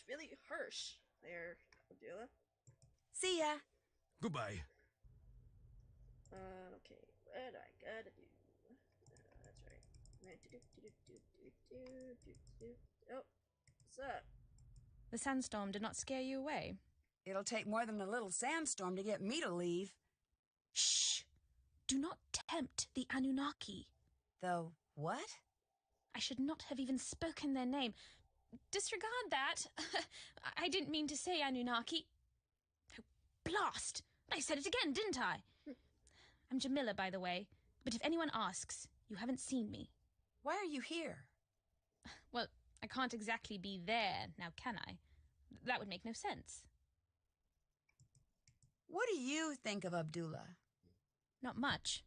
really harsh there, Abdullah. See ya. Goodbye. Okay, what I gotta do? That's right. Oh, what's up? The sandstorm did not scare you away. It'll take more than a little sandstorm to get me to leave. Shh! Do not tempt the Anunnaki. The what? I should not have even spoken their name. Disregard that. I didn't mean to say Anunnaki. Oh, blast! I said it again, didn't I? I'm Jamila, by the way. But if anyone asks, you haven't seen me. Why are you here? Well, I can't exactly be there, now can I? That would make no sense. What do you think of Abdullah? Not much.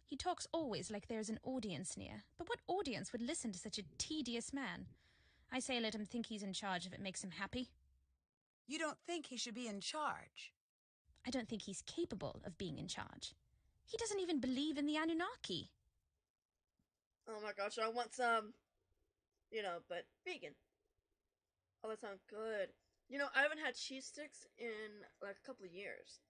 He talks always like there's an audience near. But what audience would listen to such a tedious man? I say let him think he's in charge if it makes him happy. You don't think he should be in charge? I don't think he's capable of being in charge. He doesn't even believe in the Anunnaki. Oh my gosh, I want some, you know, but vegan. Oh, that sounds good. You know, I haven't had cheese sticks in like a couple of years.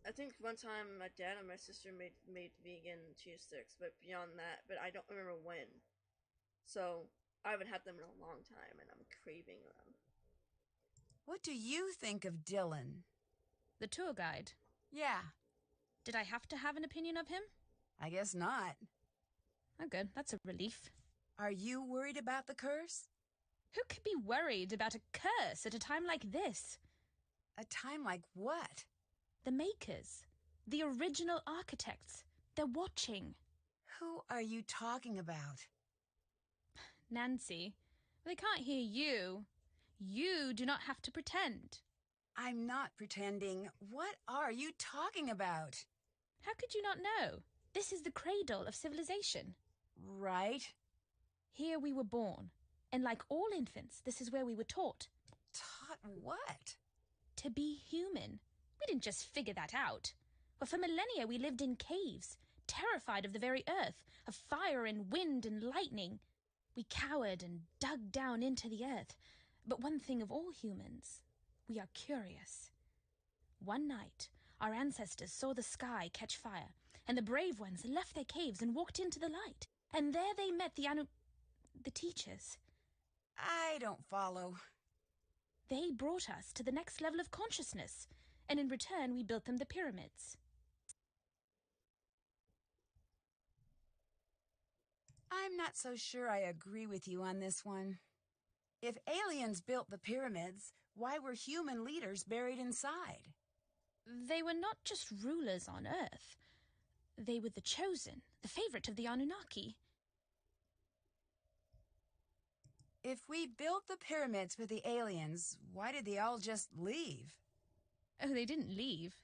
I think one time my dad and my sister made vegan cheese sticks, but beyond that, but I don't remember when. So I haven't had them in a long time, and I'm craving them. What do you think of Dylan? The tour guide. Yeah, Did I have to have an opinion of him? I guess not. Oh, good. That's a relief. Are you worried about the curse? Who could be worried about a curse at a time like this? A time like what? The makers. The original architects. They're watching. Who are you talking about? Nancy, they can't hear you. You do not have to pretend. I'm not pretending. What are you talking about? How could you not know? This is the cradle of civilization. Right. Here we were born, and like all infants, this is where we were taught. Taught what? To be human. We didn't just figure that out. But for millennia we lived in caves, terrified of the very earth, of fire and wind and lightning. We cowered and dug down into the earth. But one thing of all humans, we are curious. One night, our ancestors saw the sky catch fire, and the brave ones left their caves and walked into the light. And there they met the teachers. I don't follow. They brought us to the next level of consciousness, and in return we built them the pyramids. I'm not so sure I agree with you on this one. If aliens built the pyramids, why were human leaders buried inside? They were not just rulers on Earth. They were the chosen, the favorite of the Anunnaki. If we built the pyramids for the aliens, why did they all just leave? Oh, they didn't leave.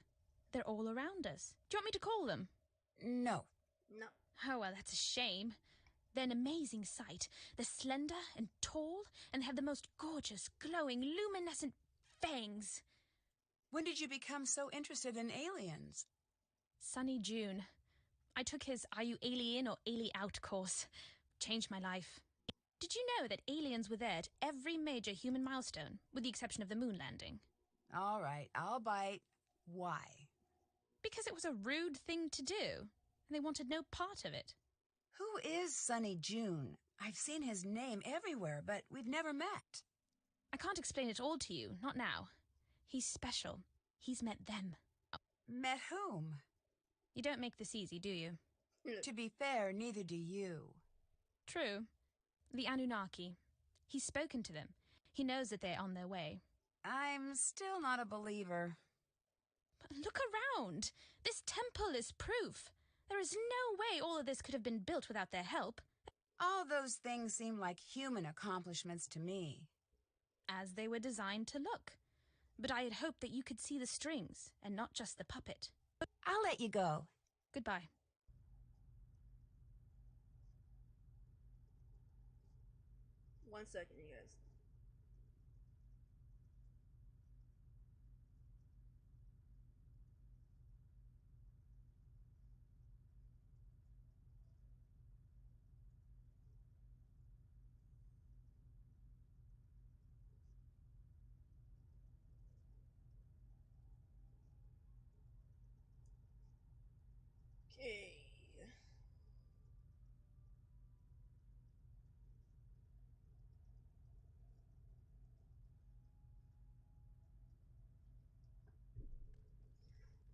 They're all around us. Do you want me to call them? No. No. Oh, well, that's a shame. They're an amazing sight. They're slender and tall and have the most gorgeous, glowing, luminescent fangs. When did you become so interested in aliens? Sunny June. I took his Are You Alien or Ali Out course. Changed my life. Did you know that aliens were there at every major human milestone, with the exception of the moon landing? All right, I'll bite. Why? Because it was a rude thing to do, and they wanted no part of it. Who is Sunny June? I've seen his name everywhere, but we've never met. I can't explain it all to you, not now. He's special. He's met them. Met whom? You don't make this easy, do you? To be fair, neither do you. True. The Anunnaki. He's spoken to them. He knows that they're on their way. I'm still not a believer. But look around. This temple is proof. There is no way all of this could have been built without their help. All those things seem like human accomplishments to me. As they were designed to look. But I had hoped that you could see the strings, and not just the puppet. I'll let you go. Goodbye. One second, you guys. Okay.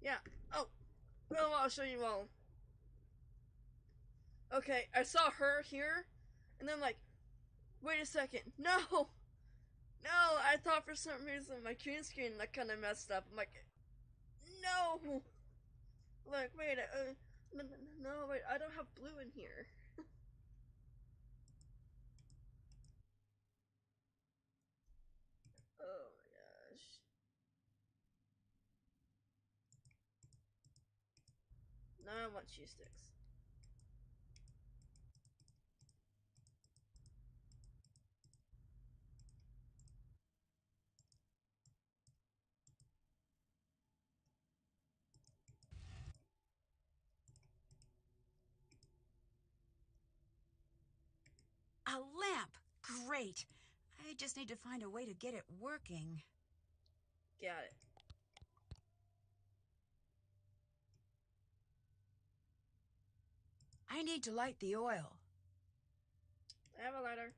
Yeah. Oh, well, I'll show you all. Okay, I saw her here, and then like, wait a second, no, no. I thought for some reason my green screen like kind of messed up. I'm like, no. Like, wait, no, no, wait, I don't have blue in here. Oh my gosh. Now I want cheese sticks. A lamp! Great! I just need to find a way to get it working. Got it. I need to light the oil. I have a lighter.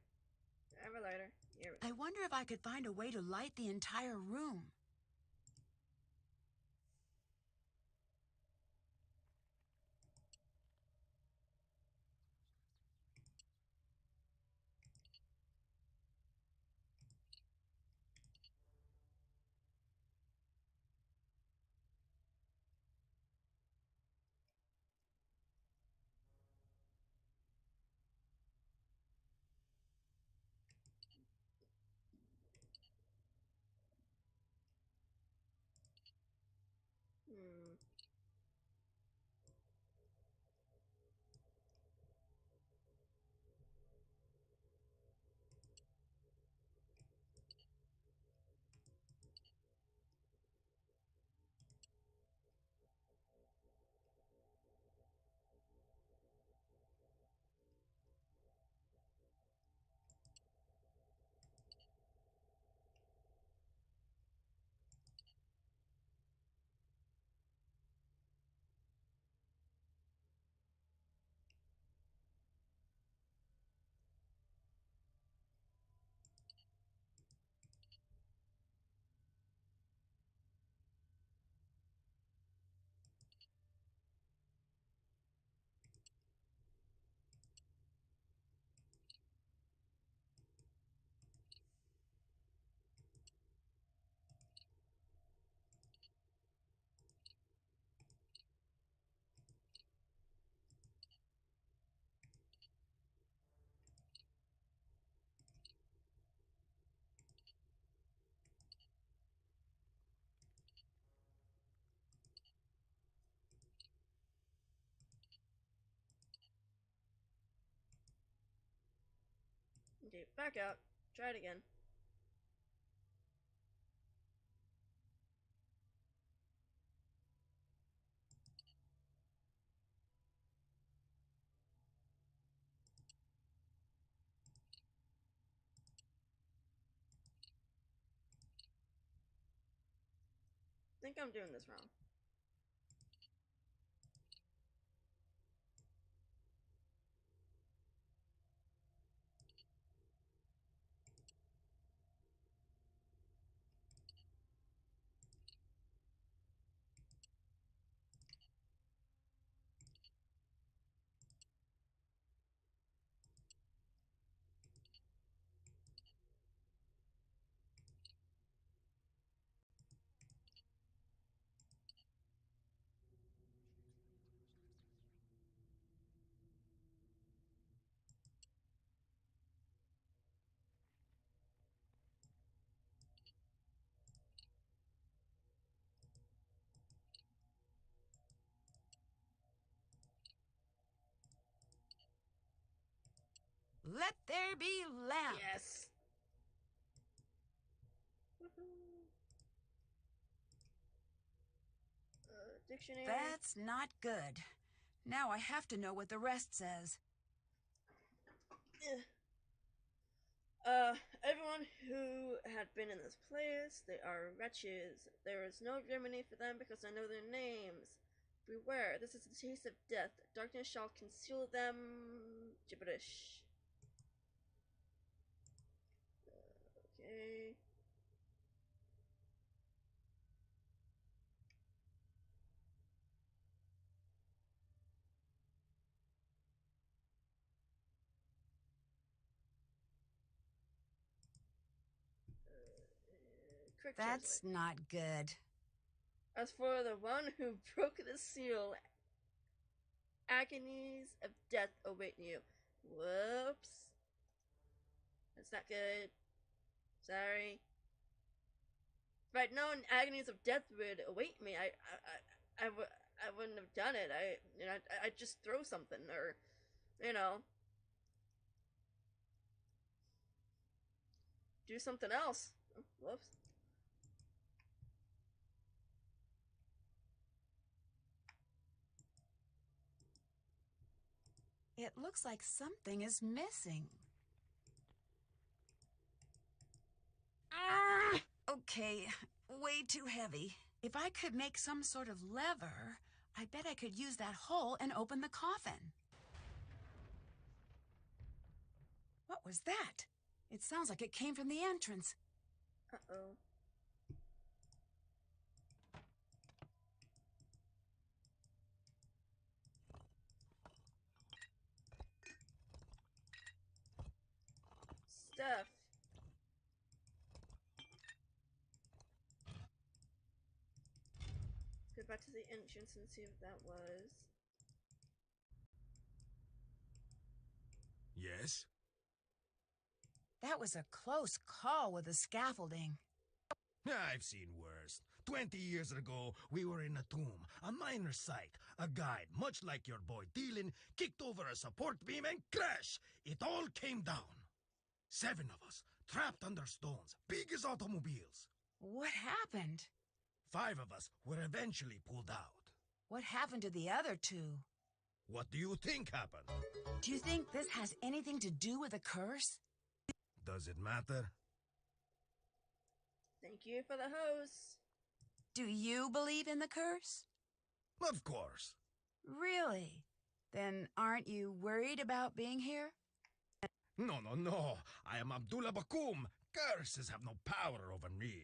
I have a lighter. Here we go. I wonder if I could find a way to light the entire room. Hmm. Okay, back up. Try it again. I think I'm doing this wrong. be lamp. Yes. Dictionary. That's not good. Now I have to know what the rest says. Everyone who had been in this place, they are wretches. There is no remedy for them because I know their names. Beware, this is the taste of death. Darkness shall conceal them. Gibberish. Okay. Quick That's translate. not good. As for the one who broke the seal, agonies of death await you. Whoops. That's not good. Sorry. If I'd known agonies of death would await me, I wouldn't have done it. I'd just throw something or, do something else. Oh, whoops. It looks like something is missing. Okay, way too heavy. If I could make some sort of lever, I bet I could use that hole and open the coffin. What was that? It sounds like it came from the entrance. Uh-oh. Stuff. Go back to the entrance and see what that was. Yes? That was a close call with the scaffolding. I've seen worse. 20 years ago, we were in a tomb, a minor site. A guide, much like your boy Dylan, kicked over a support beam and crash! It all came down. 7 of us, trapped under stones, big as automobiles. What happened? 5 of us were eventually pulled out. What happened to the other 2? What do you think happened? Do you think this has anything to do with a curse? Does it matter? Thank you for the hose. Do you believe in the curse? Of course. Really? Then aren't you worried about being here? No, no, no. I am Abdullah Bakum. Curses have no power over me.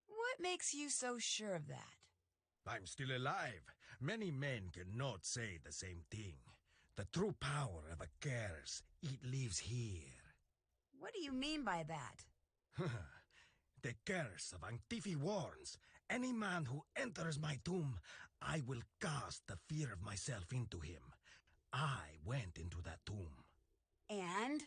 What makes you so sure of that? I'm still alive. Many men cannot say the same thing. The true power of a curse, it lives here. What do you mean by that? The curse of Antifi warns, any man who enters my tomb, I will cast the fear of myself into him. I went into that tomb. And?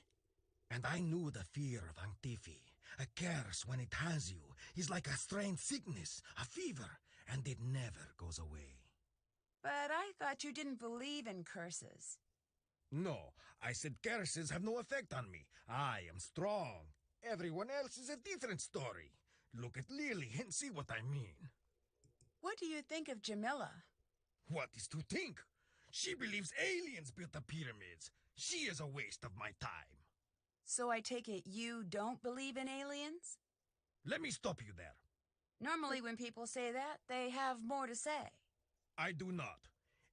And I knew the fear of Antifi. A curse, when it has you, is like a strange sickness, a fever, and it never goes away. But I thought you didn't believe in curses. No, I said curses have no effect on me. I am strong. Everyone else is a different story. Look at Lily and see what I mean. What do you think of Jamila? What is to think? She believes aliens built the pyramids. She is a waste of my time. So I take it you don't believe in aliens? Let me stop you there. Normally when people say that, they have more to say. I do not.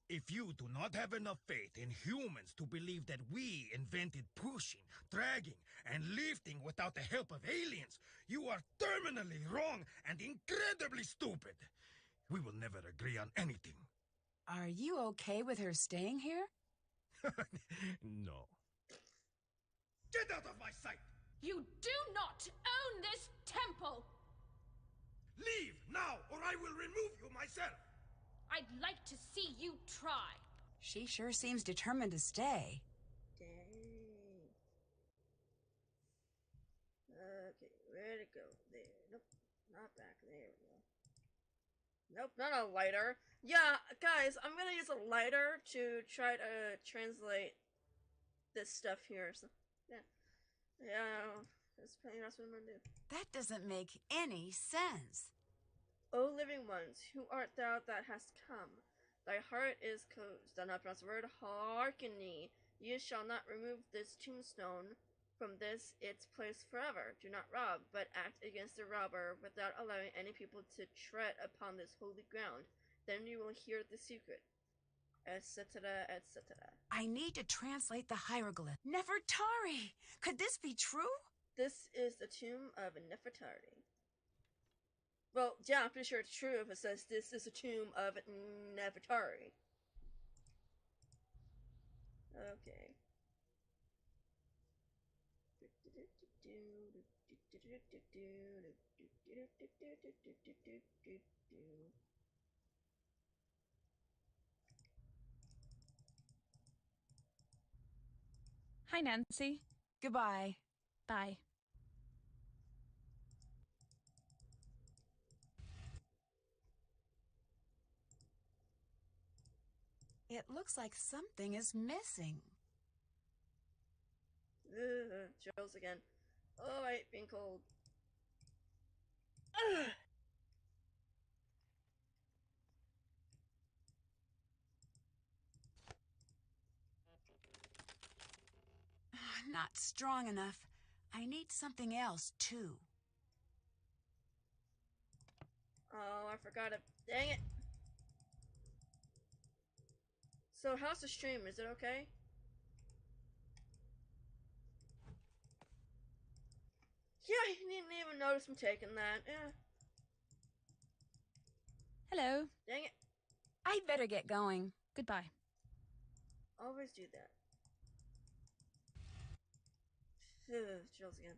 If you do not have enough faith in humans to believe that we invented pushing, dragging, and lifting without the help of aliens, you are terminally wrong and incredibly stupid. We will never agree on anything. Are you okay with her staying here? No. Get out of my sight! You do not own this temple! Leave now, or I will remove you myself! I'd like to see you try. She sure seems determined to stay. Dang. Okay, where to go? There. Nope, not back. There we go. Nope, not a lighter. Yeah, guys, I'm gonna use a lighter to try to translate this stuff here. So, yeah. Yeah, that's pretty much what I'm gonna do. That doesn't make any sense. O living ones, who art thou that hast come? Thy heart is closed. Thou not pronounce the word hearkeny. You shall not remove this tombstone from this its place forever. Do not rob, but act against the robber without allowing any people to tread upon this holy ground. Then you will hear the secret. Etc., etc. I need to translate the hieroglyph. Nefertari! Could this be true? This is the tomb of Nefertari. Well, yeah, I'm pretty sure it's true if it says this is the tomb of Nefertari. Okay. Hi, Nancy. Goodbye. Bye. It looks like something is missing. Chills again. Oh, I hate being cold. Ugh. Not strong enough. I need something else, too. Oh, I forgot it. Dang it. So, how's the stream? Is it okay? Yeah, you didn't even notice me taking that. Yeah. Hello. Dang it. I'd better get going. Goodbye. Always do that. Chills again.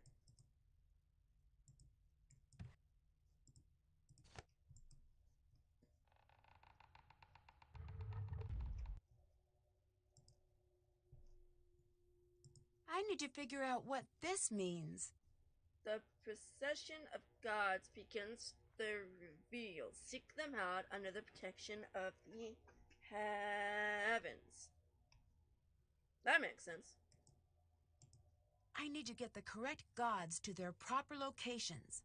I need to figure out what this means. The procession of gods begins the reveal. Seek them out under the protection of the heavens. That makes sense. I need to get the correct gods to their proper locations.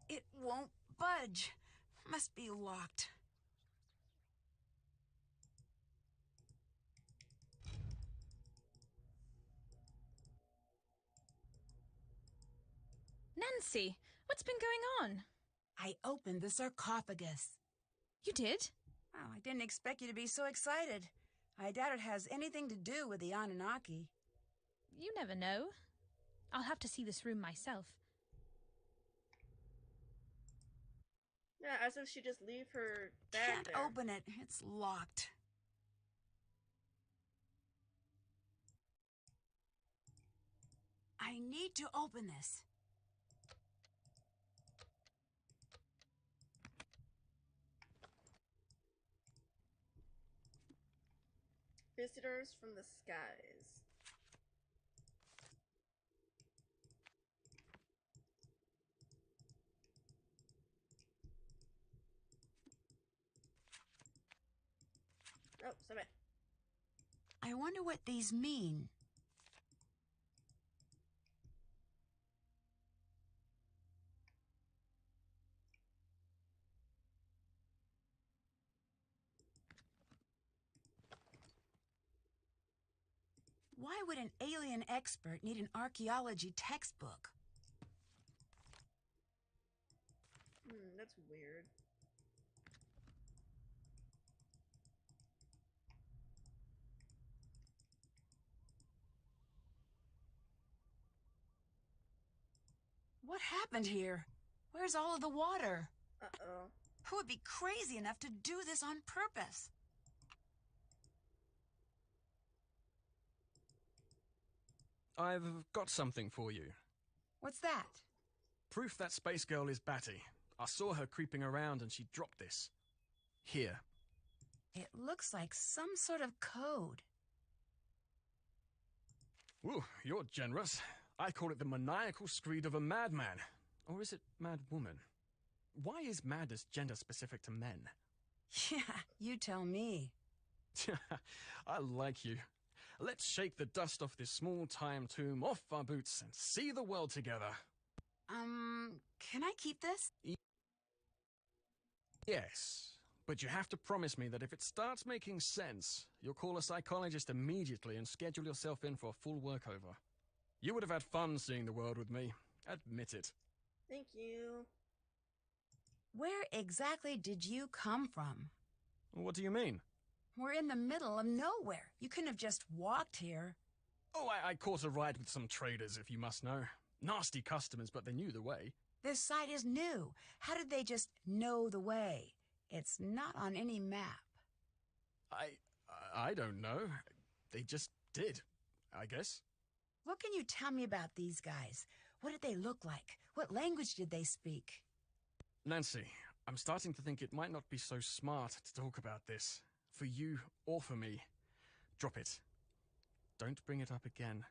It won't budge. Must be locked. Nancy, what's been going on? I opened the sarcophagus. You did? Oh, I didn't expect you to be so excited. I doubt it has anything to do with the Anunnaki. You never know. I'll have to see this room myself. Yeah, as if she just leave her bag Can't there. open it. It's locked. I need to open this. Visitors from the skies. Oh, stop it. I wonder what these mean. Why would an alien expert need an archaeology textbook? That's weird. What happened here? Where's all of the water? Uh-oh. Who would be crazy enough to do this on purpose? I've got something for you. What's that? Proof that Space Girl is Batty. I saw her creeping around and she dropped this. Here. It looks like some sort of code. Ooh, you're generous. I call it the maniacal screed of a madman. Or is it mad woman? Why is madness gender specific to men? Yeah, you tell me. I like you. Let's shake the dust off this small-time tomb, off our boots, and see the world together. Can I keep this? Yes, but you have to promise me that if it starts making sense, you'll call a psychologist immediately and schedule yourself in for a full workover. You would have had fun seeing the world with me. Admit it. Thank you. Where exactly did you come from? What do you mean? We're in the middle of nowhere. You couldn't have just walked here. Oh, I caught a ride with some traders, if you must know. Nasty customers, but they knew the way. This site is new. How did they just know the way? It's not on any map. I don't know. They just did, I guess. What can you tell me about these guys? What did they look like? What language did they speak? Nancy, I'm starting to think it might not be so smart to talk about this. For you or for me. Drop it. Don't bring it up again.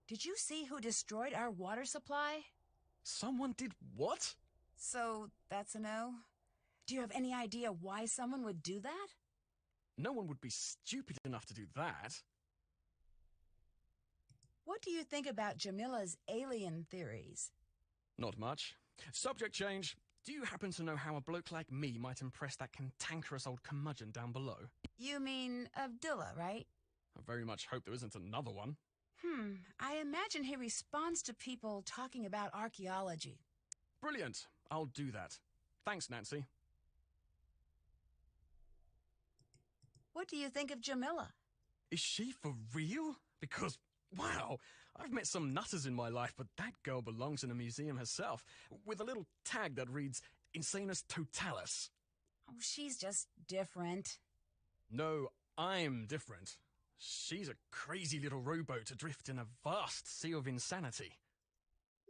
Did you see who destroyed our water supply? Someone did what? So, that's a no? Do you have any idea why someone would do that? No one would be stupid enough to do that. What do you think about Jamila's alien theories? Not much. Subject change. Do you happen to know how a bloke like me might impress that cantankerous old curmudgeon down below? You mean Abdullah, right? I very much hope there isn't another one. I imagine he responds to people talking about archaeology. Brilliant. I'll do that. Thanks, Nancy. What do you think of Jamila? Is she for real? Because, wow, I've met some nutters in my life, but that girl belongs in a museum herself, with a little tag that reads, Insanus Totalis. Oh, she's just different. No, I'm different. She's a crazy little rowboat adrift in a vast sea of insanity.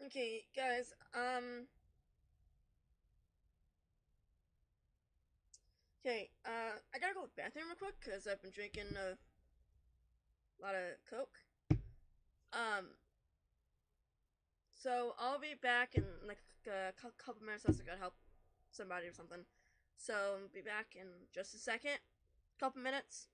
Okay, guys, Okay, I gotta go to the bathroom real quick, because I've been drinking a lot of Coke. So I'll be back in, like, a couple minutes unless I gotta help somebody or something. So I'll be back in just a second. Couple minutes.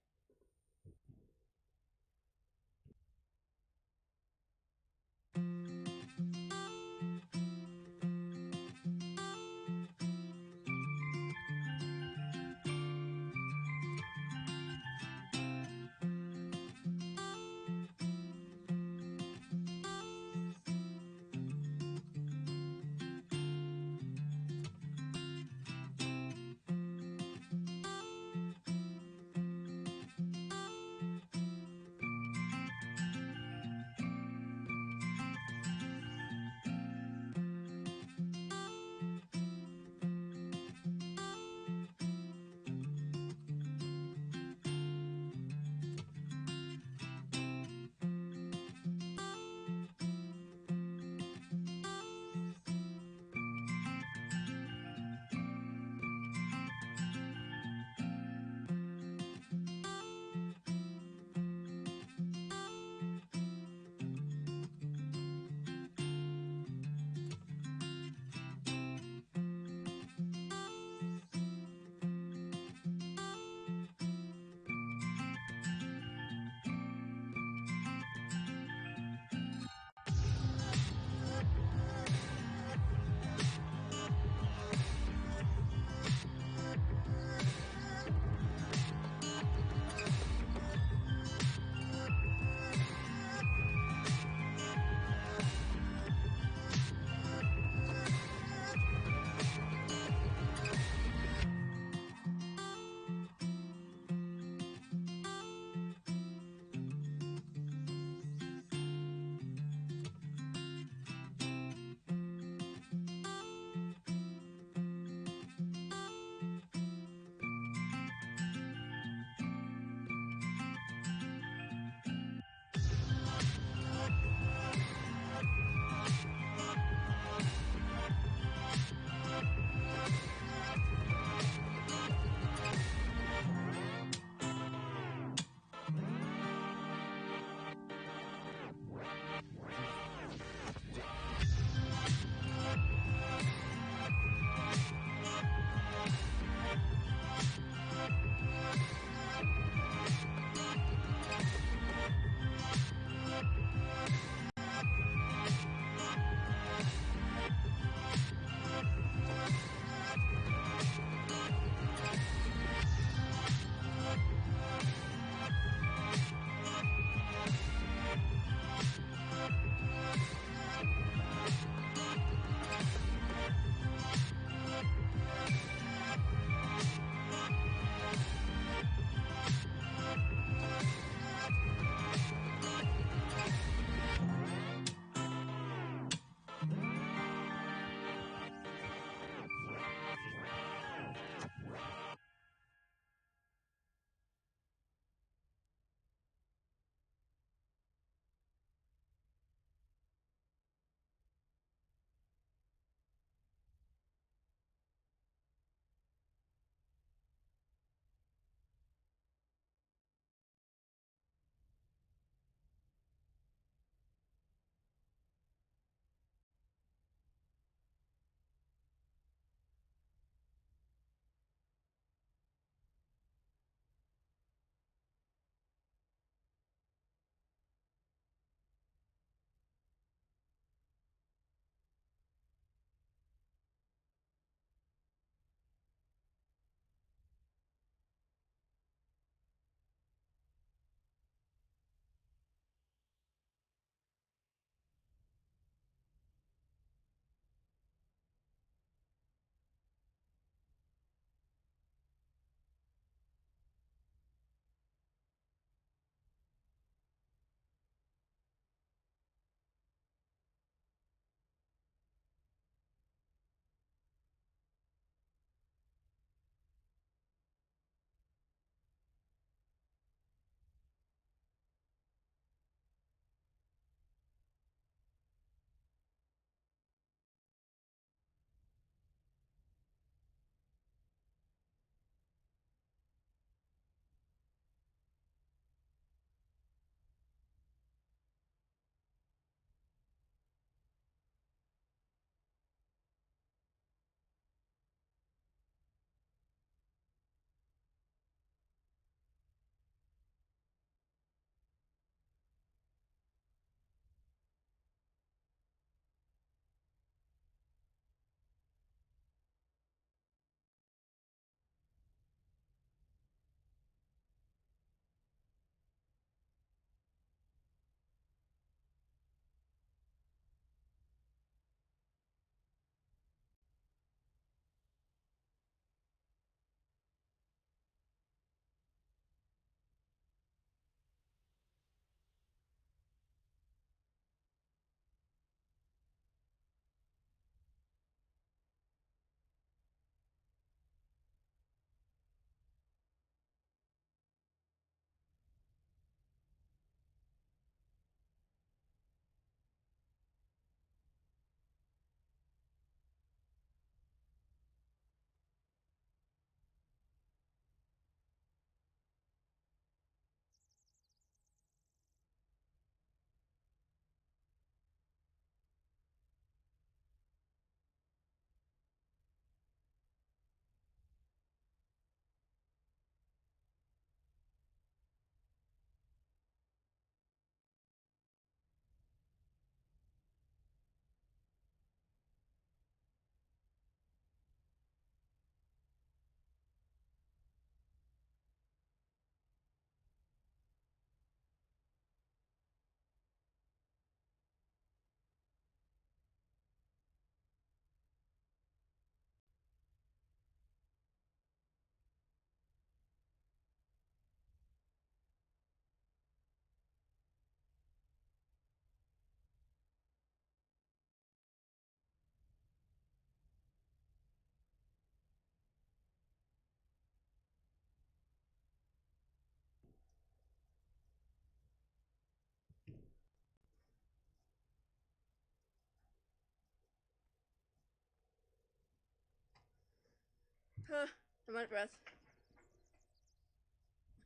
I'm out of breath.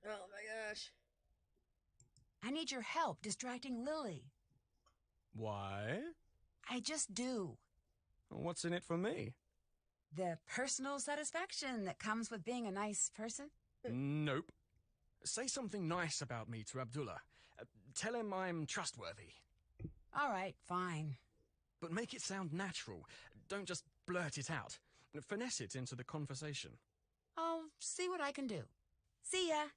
Oh my gosh. I need your help distracting Lily. Why? I just do. What's in it for me? The personal satisfaction that comes with being a nice person. Nope. Say something nice about me to Abdullah. Tell him I'm trustworthy. All right, fine. But make it sound natural. Don't just blurt it out. Finesse it into the conversation. I'll see what I can do. See ya.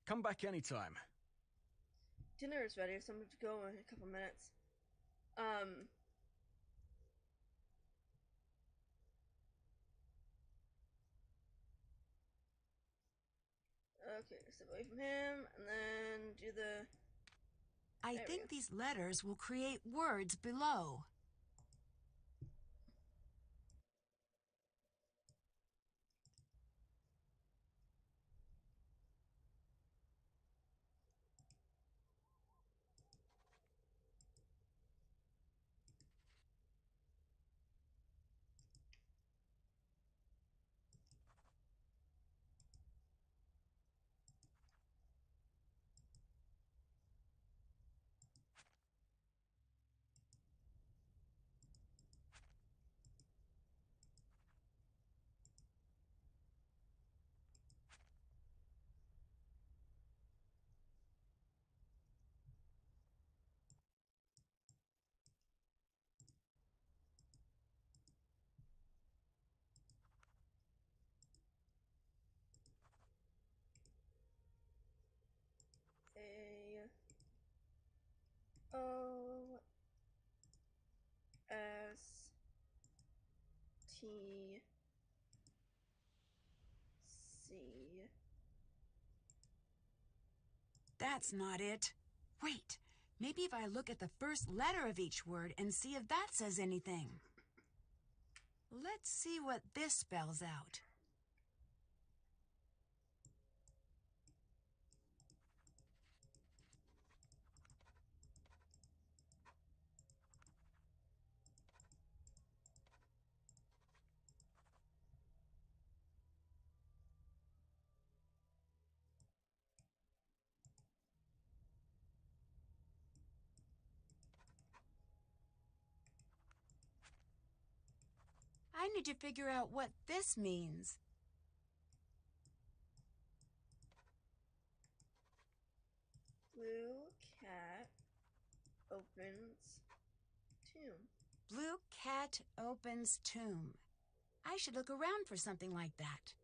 Come back anytime. Dinner is ready, so I'm going to go in a couple minutes. Okay, step away from him, and then do the... I There we think go. these letters will create words below. A-O-S-T-C. That's not it. Wait, maybe if I look at the first letter of each word and see if that says anything. Let's see what this spells out. I need to figure out what this means. Blue cat opens tomb. Blue cat opens tomb. I should look around for something like that.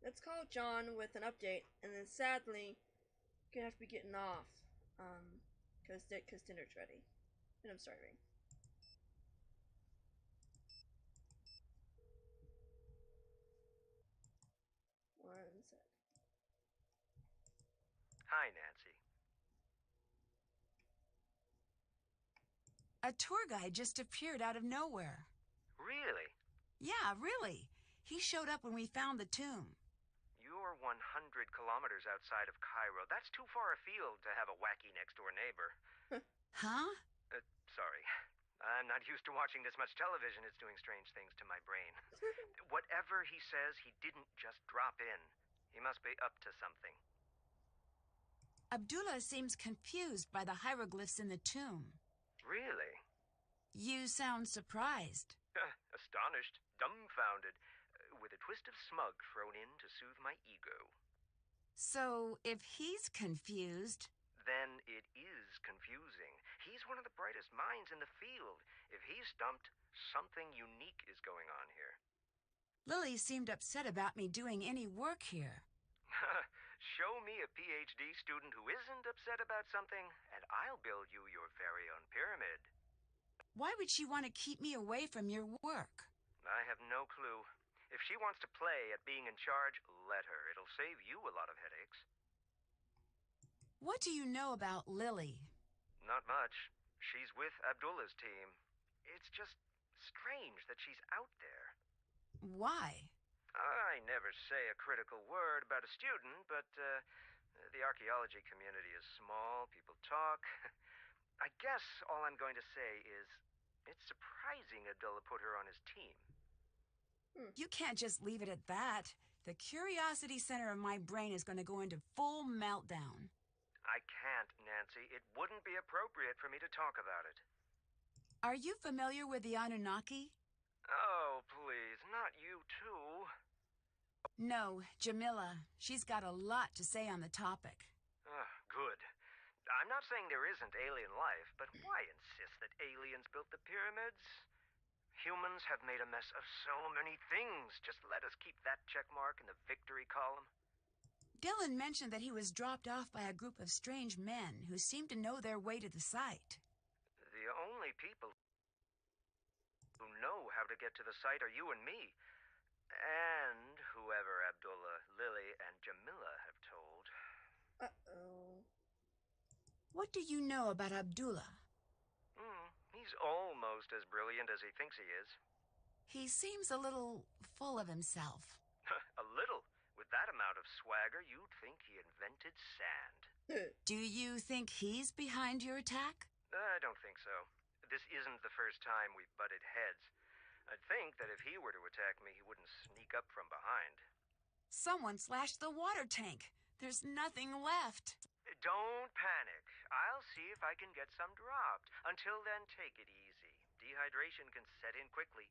Let's call John with an update, and then sadly, gonna have to be getting off, cause dinner's ready, and I'm starving. One sec. Hi, Nancy. A tour guide just appeared out of nowhere. Really? Yeah, really. He showed up when we found the tomb. You're 100 kilometers outside of Cairo. That's too far afield to have a wacky next-door neighbor. Huh? Sorry. I'm not used to watching this much television. It's doing strange things to my brain. Whatever he says, he didn't just drop in. He must be up to something. Abdullah seems confused by the hieroglyphs in the tomb. Really? You sound surprised. Astonished, dumbfounded, with a twist of smug thrown in to soothe my ego. So, if he's confused... Then it is confusing. He's one of the brightest minds in the field. If he's stumped, something unique is going on here. Lily seemed upset about me doing any work here. Show me a PhD student who isn't upset about something, and I'll build you your very own pyramid. Why would she want to keep me away from your work? I have no clue. If she wants to play at being in charge, let her. It'll save you a lot of headaches. What do you know about Lily? Not much. She's with Abdullah's team. It's just strange that she's out there. Why? I never say a critical word about a student, but the archaeology community is small. People talk. I guess all I'm going to say is It's surprising Abdullah put her on his team. You can't just leave it at that. The curiosity center of my brain is going to go into full meltdown. I can't, Nancy. It wouldn't be appropriate for me to talk about it. Are you familiar with the Anunnaki? Oh, please, not you too. No, Jamila. She's got a lot to say on the topic. Good. I'm not saying there isn't alien life, but why insist that aliens built the pyramids? Humans have made a mess of so many things. Just let us keep that check mark in the victory column. Dylan mentioned that he was dropped off by a group of strange men who seemed to know their way to the site. The only people who know how to get to the site are you and me. And whoever Abdullah, Lily, and Jamila have told. Uh-oh. What do you know about Abdullah? He's almost as brilliant as he thinks he is. He seems a little full of himself. A little. With that amount of swagger, you'd think he invented sand. Do you think he's behind your attack? I don't think so. This isn't the first time we've butted heads. I'd think that if he were to attack me, he wouldn't sneak up from behind. Someone slashed the water tank. There's nothing left. Don't panic. I'll see if I can get some dropped. Until then, take it easy. Dehydration can set in quickly.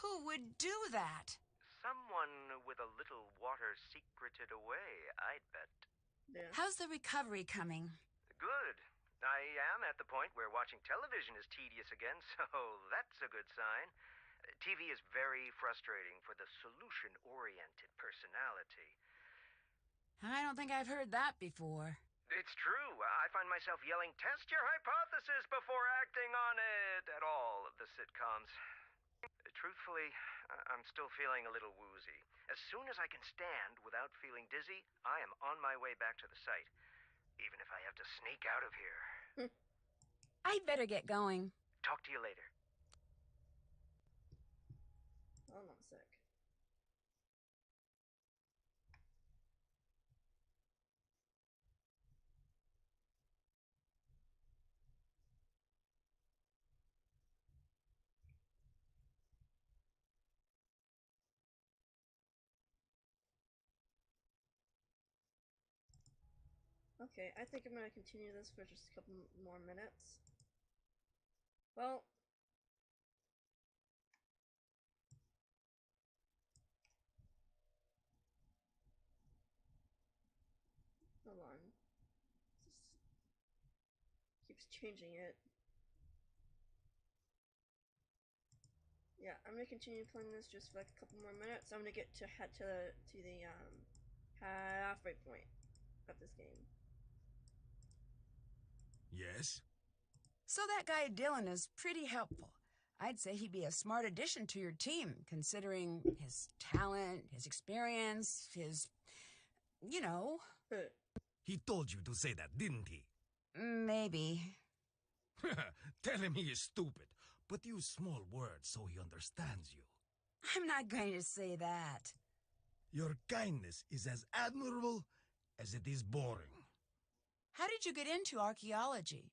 Who would do that? Someone with a little water secreted away, I'd bet. Yeah. How's the recovery coming? Good. I am at the point where watching television is tedious again, so that's a good sign. TV is very frustrating for the solution-oriented personality. I don't think I've heard that before. It's true. I find myself yelling, "Test your hypothesis before acting on it," at all of the sitcoms. Truthfully, I'm still feeling a little woozy. As soon as I can stand without feeling dizzy, I am on my way back to the site. Even if I have to sneak out of here. I'd better get going. Talk to you later. Hold on a sec. Okay, I think I'm gonna continue this for just a couple more minutes. Well, hold on. Just keeps changing it. Yeah, I'm gonna continue playing this just for like a couple more minutes. I'm gonna get to head to the halfway point of this game. Yes? So that guy Dylan is pretty helpful. I'd say he'd be a smart addition to your team, considering his talent, his experience, his... you know. He told you to say that, didn't he? Maybe. Tell him he is stupid, but use small words so he understands you. I'm not going to say that. Your kindness is as admirable as it is boring. How did you get into archaeology?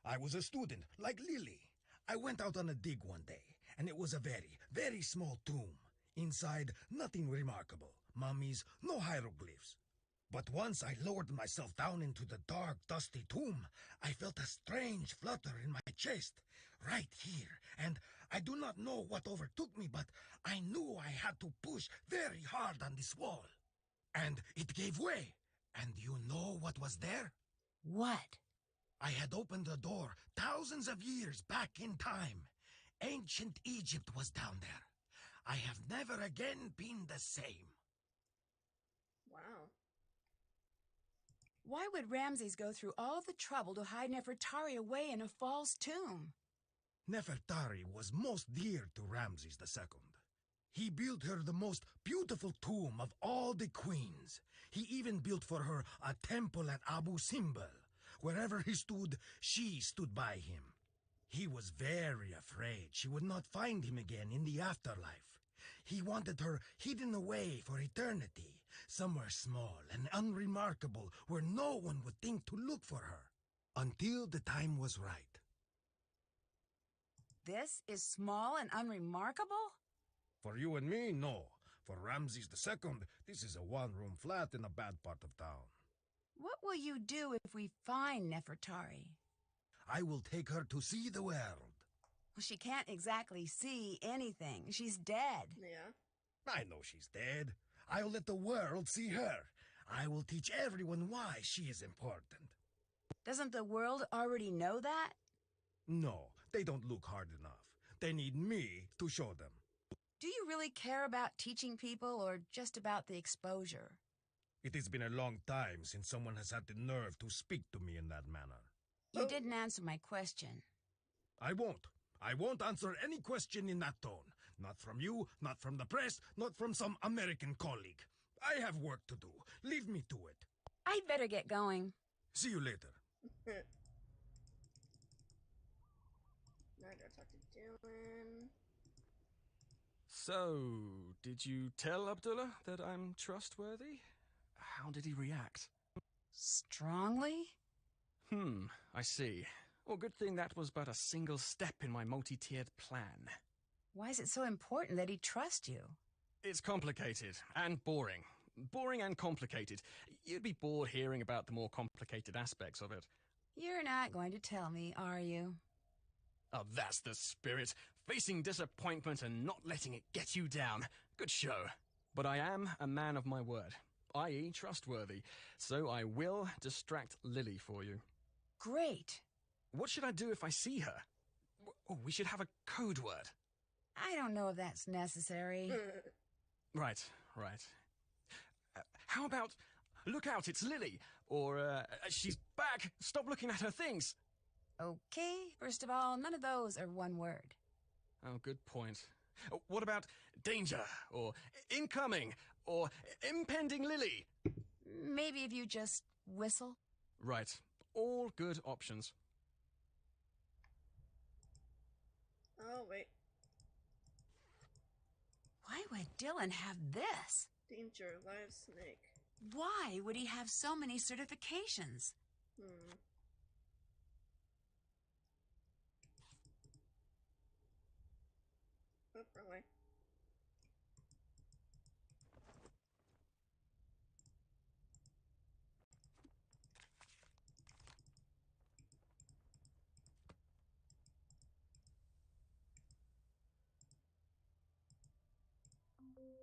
I was a student, like Lily. I went out on a dig one day, and it was a very, very small tomb. Inside, nothing remarkable. Mummies, no hieroglyphs. But once I lowered myself down into the dark, dusty tomb, I felt a strange flutter in my chest, right here, and I do not know what overtook me, but I knew I had to push very hard on this wall. And it gave way. And you know what was there? What? I had opened the door thousands of years back in time. Ancient Egypt was down there. I have never again been the same. Wow. Why would Ramses go through all the trouble to hide Nefertari away in a false tomb? Nefertari was most dear to Ramses II. He built her the most beautiful tomb of all the queens. He even built for her a temple at Abu Simbel. Wherever he stood, she stood by him. He was very afraid she would not find him again in the afterlife. He wanted her hidden away for eternity, somewhere small and unremarkable where no one would think to look for her, until the time was right. this is small and unremarkable? For you and me, no. For Ramses II, this is a one-room flat in a bad part of town. What will you do if we find Nefertari? I will take her to see the world. Well, she can't exactly see anything. She's dead. Yeah. I know she's dead. I'll let the world see her. I will teach everyone why she is important. Doesn't the world already know that? No, they don't look hard enough. They need me to show them. Do you really care about teaching people or just about the exposure? It has been a long time since someone has had the nerve to speak to me in that manner. You didn't answer my question. I won't. I won't answer any question in that tone. Not from you, not from the press, not from some American colleague. I have work to do. Leave me to it. I'd better get going. See you later. Now I gotta talk to Dylan. So, did you tell Abdullah that I'm trustworthy? How did he react? Strongly? I see. Well, good thing that was but a single step in my multi-tiered plan. Why is it so important that he trusts you? It's complicated and boring. Boring and complicated. You'd be bored hearing about the more complicated aspects of it. You're not going to tell me, are you? Oh, that's the spirit. Facing disappointment and not letting it get you down. Good show. But I am a man of my word, i.e. trustworthy, so I will distract Lily for you. Great. What should I do if I see her? Oh, we should have a code word. I don't know if that's necessary. Right. How about, look out, it's Lily, or she's back, stop looking at her things. Okay, first of all, none of those are one word. Oh, good point. What about danger, or incoming, or impending Lily? Maybe if you just whistle. Right, all good options. Oh, wait. Why would Dylan have this? Danger, live snake. Why would he have so many certifications? Oh, wrong way.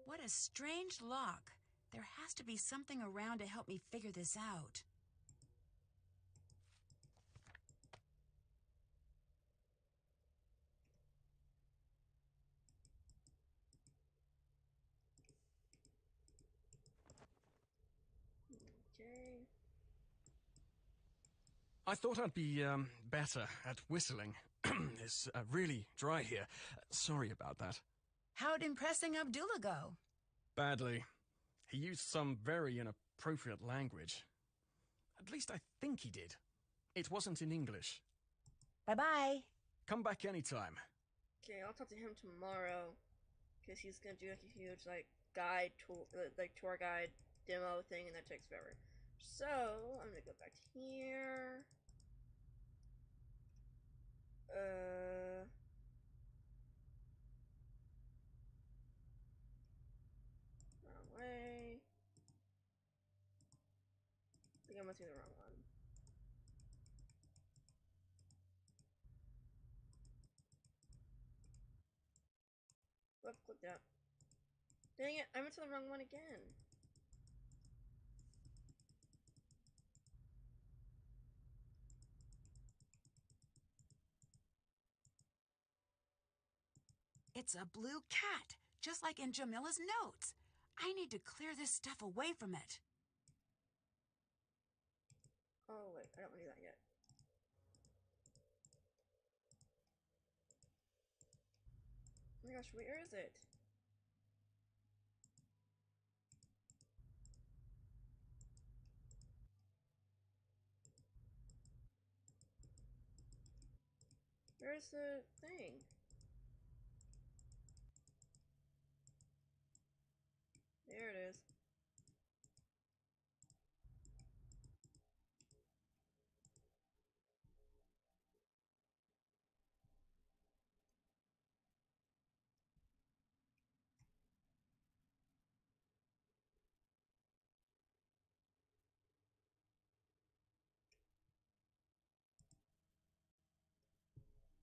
What a strange lock. There has to be something around to help me figure this out. Okay. I thought I'd be better at whistling. It's really dry here. Sorry about that. How'd impressing Abdullah go? Badly. He used some very inappropriate language. At least I think he did. It wasn't in English. Bye-bye. Come back anytime. Okay, I'll talk to him tomorrow. Because he's gonna do like a huge, like, guide, tour, tour guide demo thing, and that takes forever. So, I'm gonna go back to here. Wrong way. I think I went through the wrong one. Whoop, click that. Dang it, I went to the wrong one again. It's a blue cat, just like in Jamila's notes. I need to clear this stuff away from it. Oh, wait, I don't want to do that yet. Oh my gosh, where is it? Where's the thing? There it is.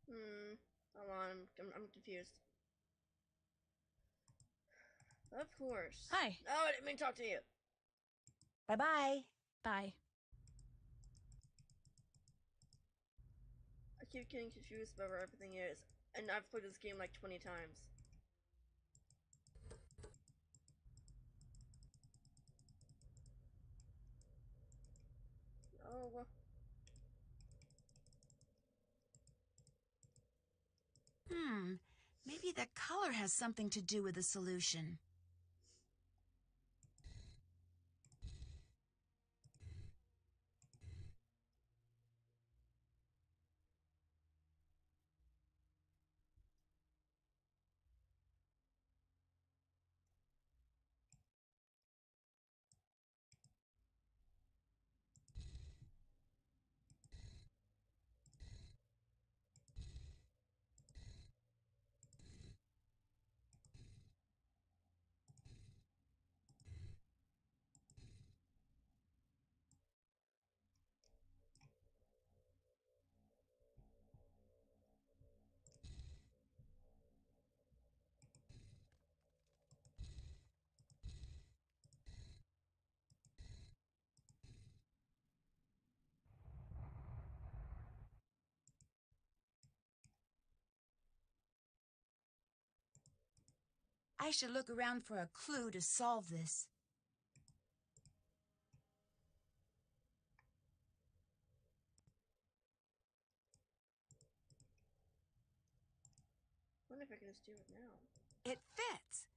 Hold on, I'm confused. Of course. Hi. No, I didn't mean to talk to you. Bye-bye. Bye. I keep getting confused about where everything is, and I've played this game like 20 times. Oh. Maybe the color has something to do with the solution. I should look around for a clue to solve this. I wonder if I can just do it now. It fits.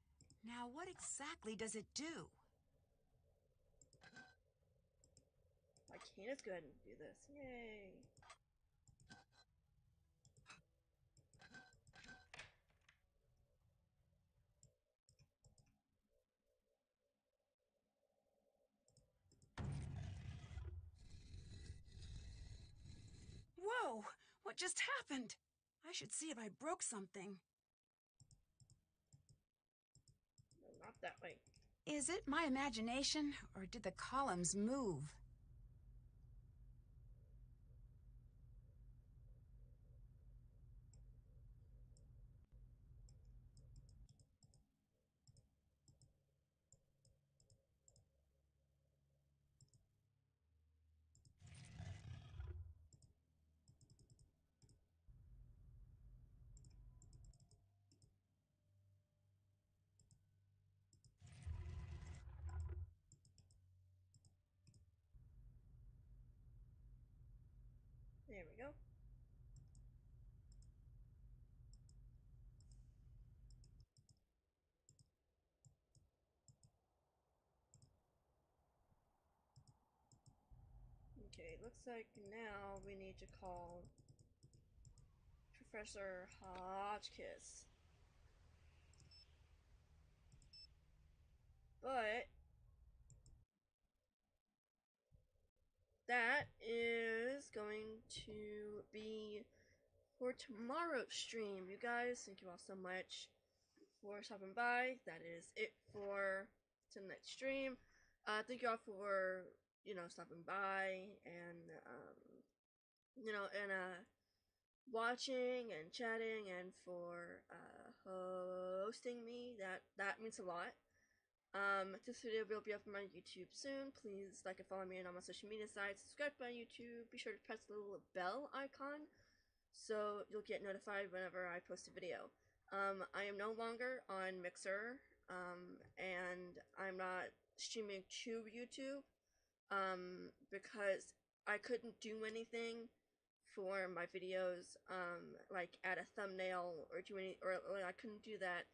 Now, what exactly does it do? I can just go ahead and do this. Yay. Whoa! What just happened? I should see if I broke something. No, not that way. Is it my imagination, or did the columns move? There we go. Okay, looks like now we need to call Professor Hotchkiss. But that is going to be for tomorrow's stream. You guys, thank you all so much for stopping by. That is it for tonight's stream. Thank you all for, stopping by and, watching and chatting and for, hosting me. That means a lot. This video will be up on my YouTube soon. Please like and follow me on all my social media sites. Subscribe to my YouTube. Be sure to press the little bell icon so you'll get notified whenever I post a video. I am no longer on Mixer, and I'm not streaming to YouTube, because I couldn't do anything for my videos, like add a thumbnail or do any, or I couldn't do that.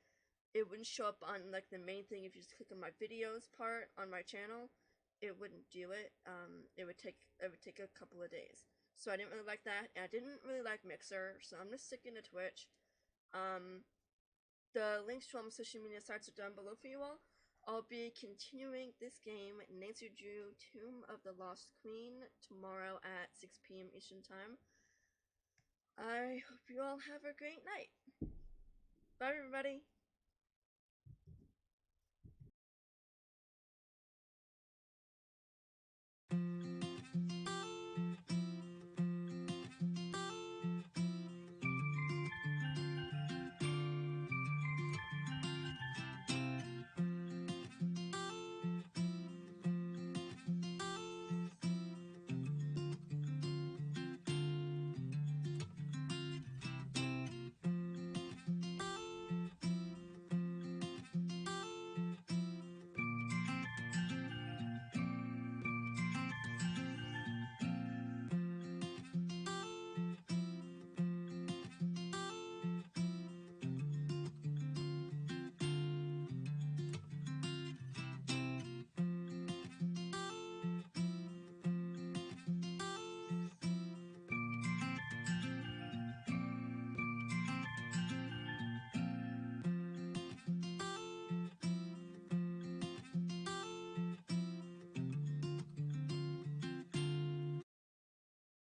It wouldn't show up on like the main thing. If you just click on my videos part on my channel, it wouldn't do it. It would take a couple of days. So I didn't really like that, and I didn't really like Mixer, so I'm just sticking to Twitch. The links to all my social media sites are down below for you all. I'll be continuing this game, Nancy Drew Tomb of the Lost Queen, tomorrow at 6 p.m. Eastern Time. I hope you all have a great night. Bye, everybody.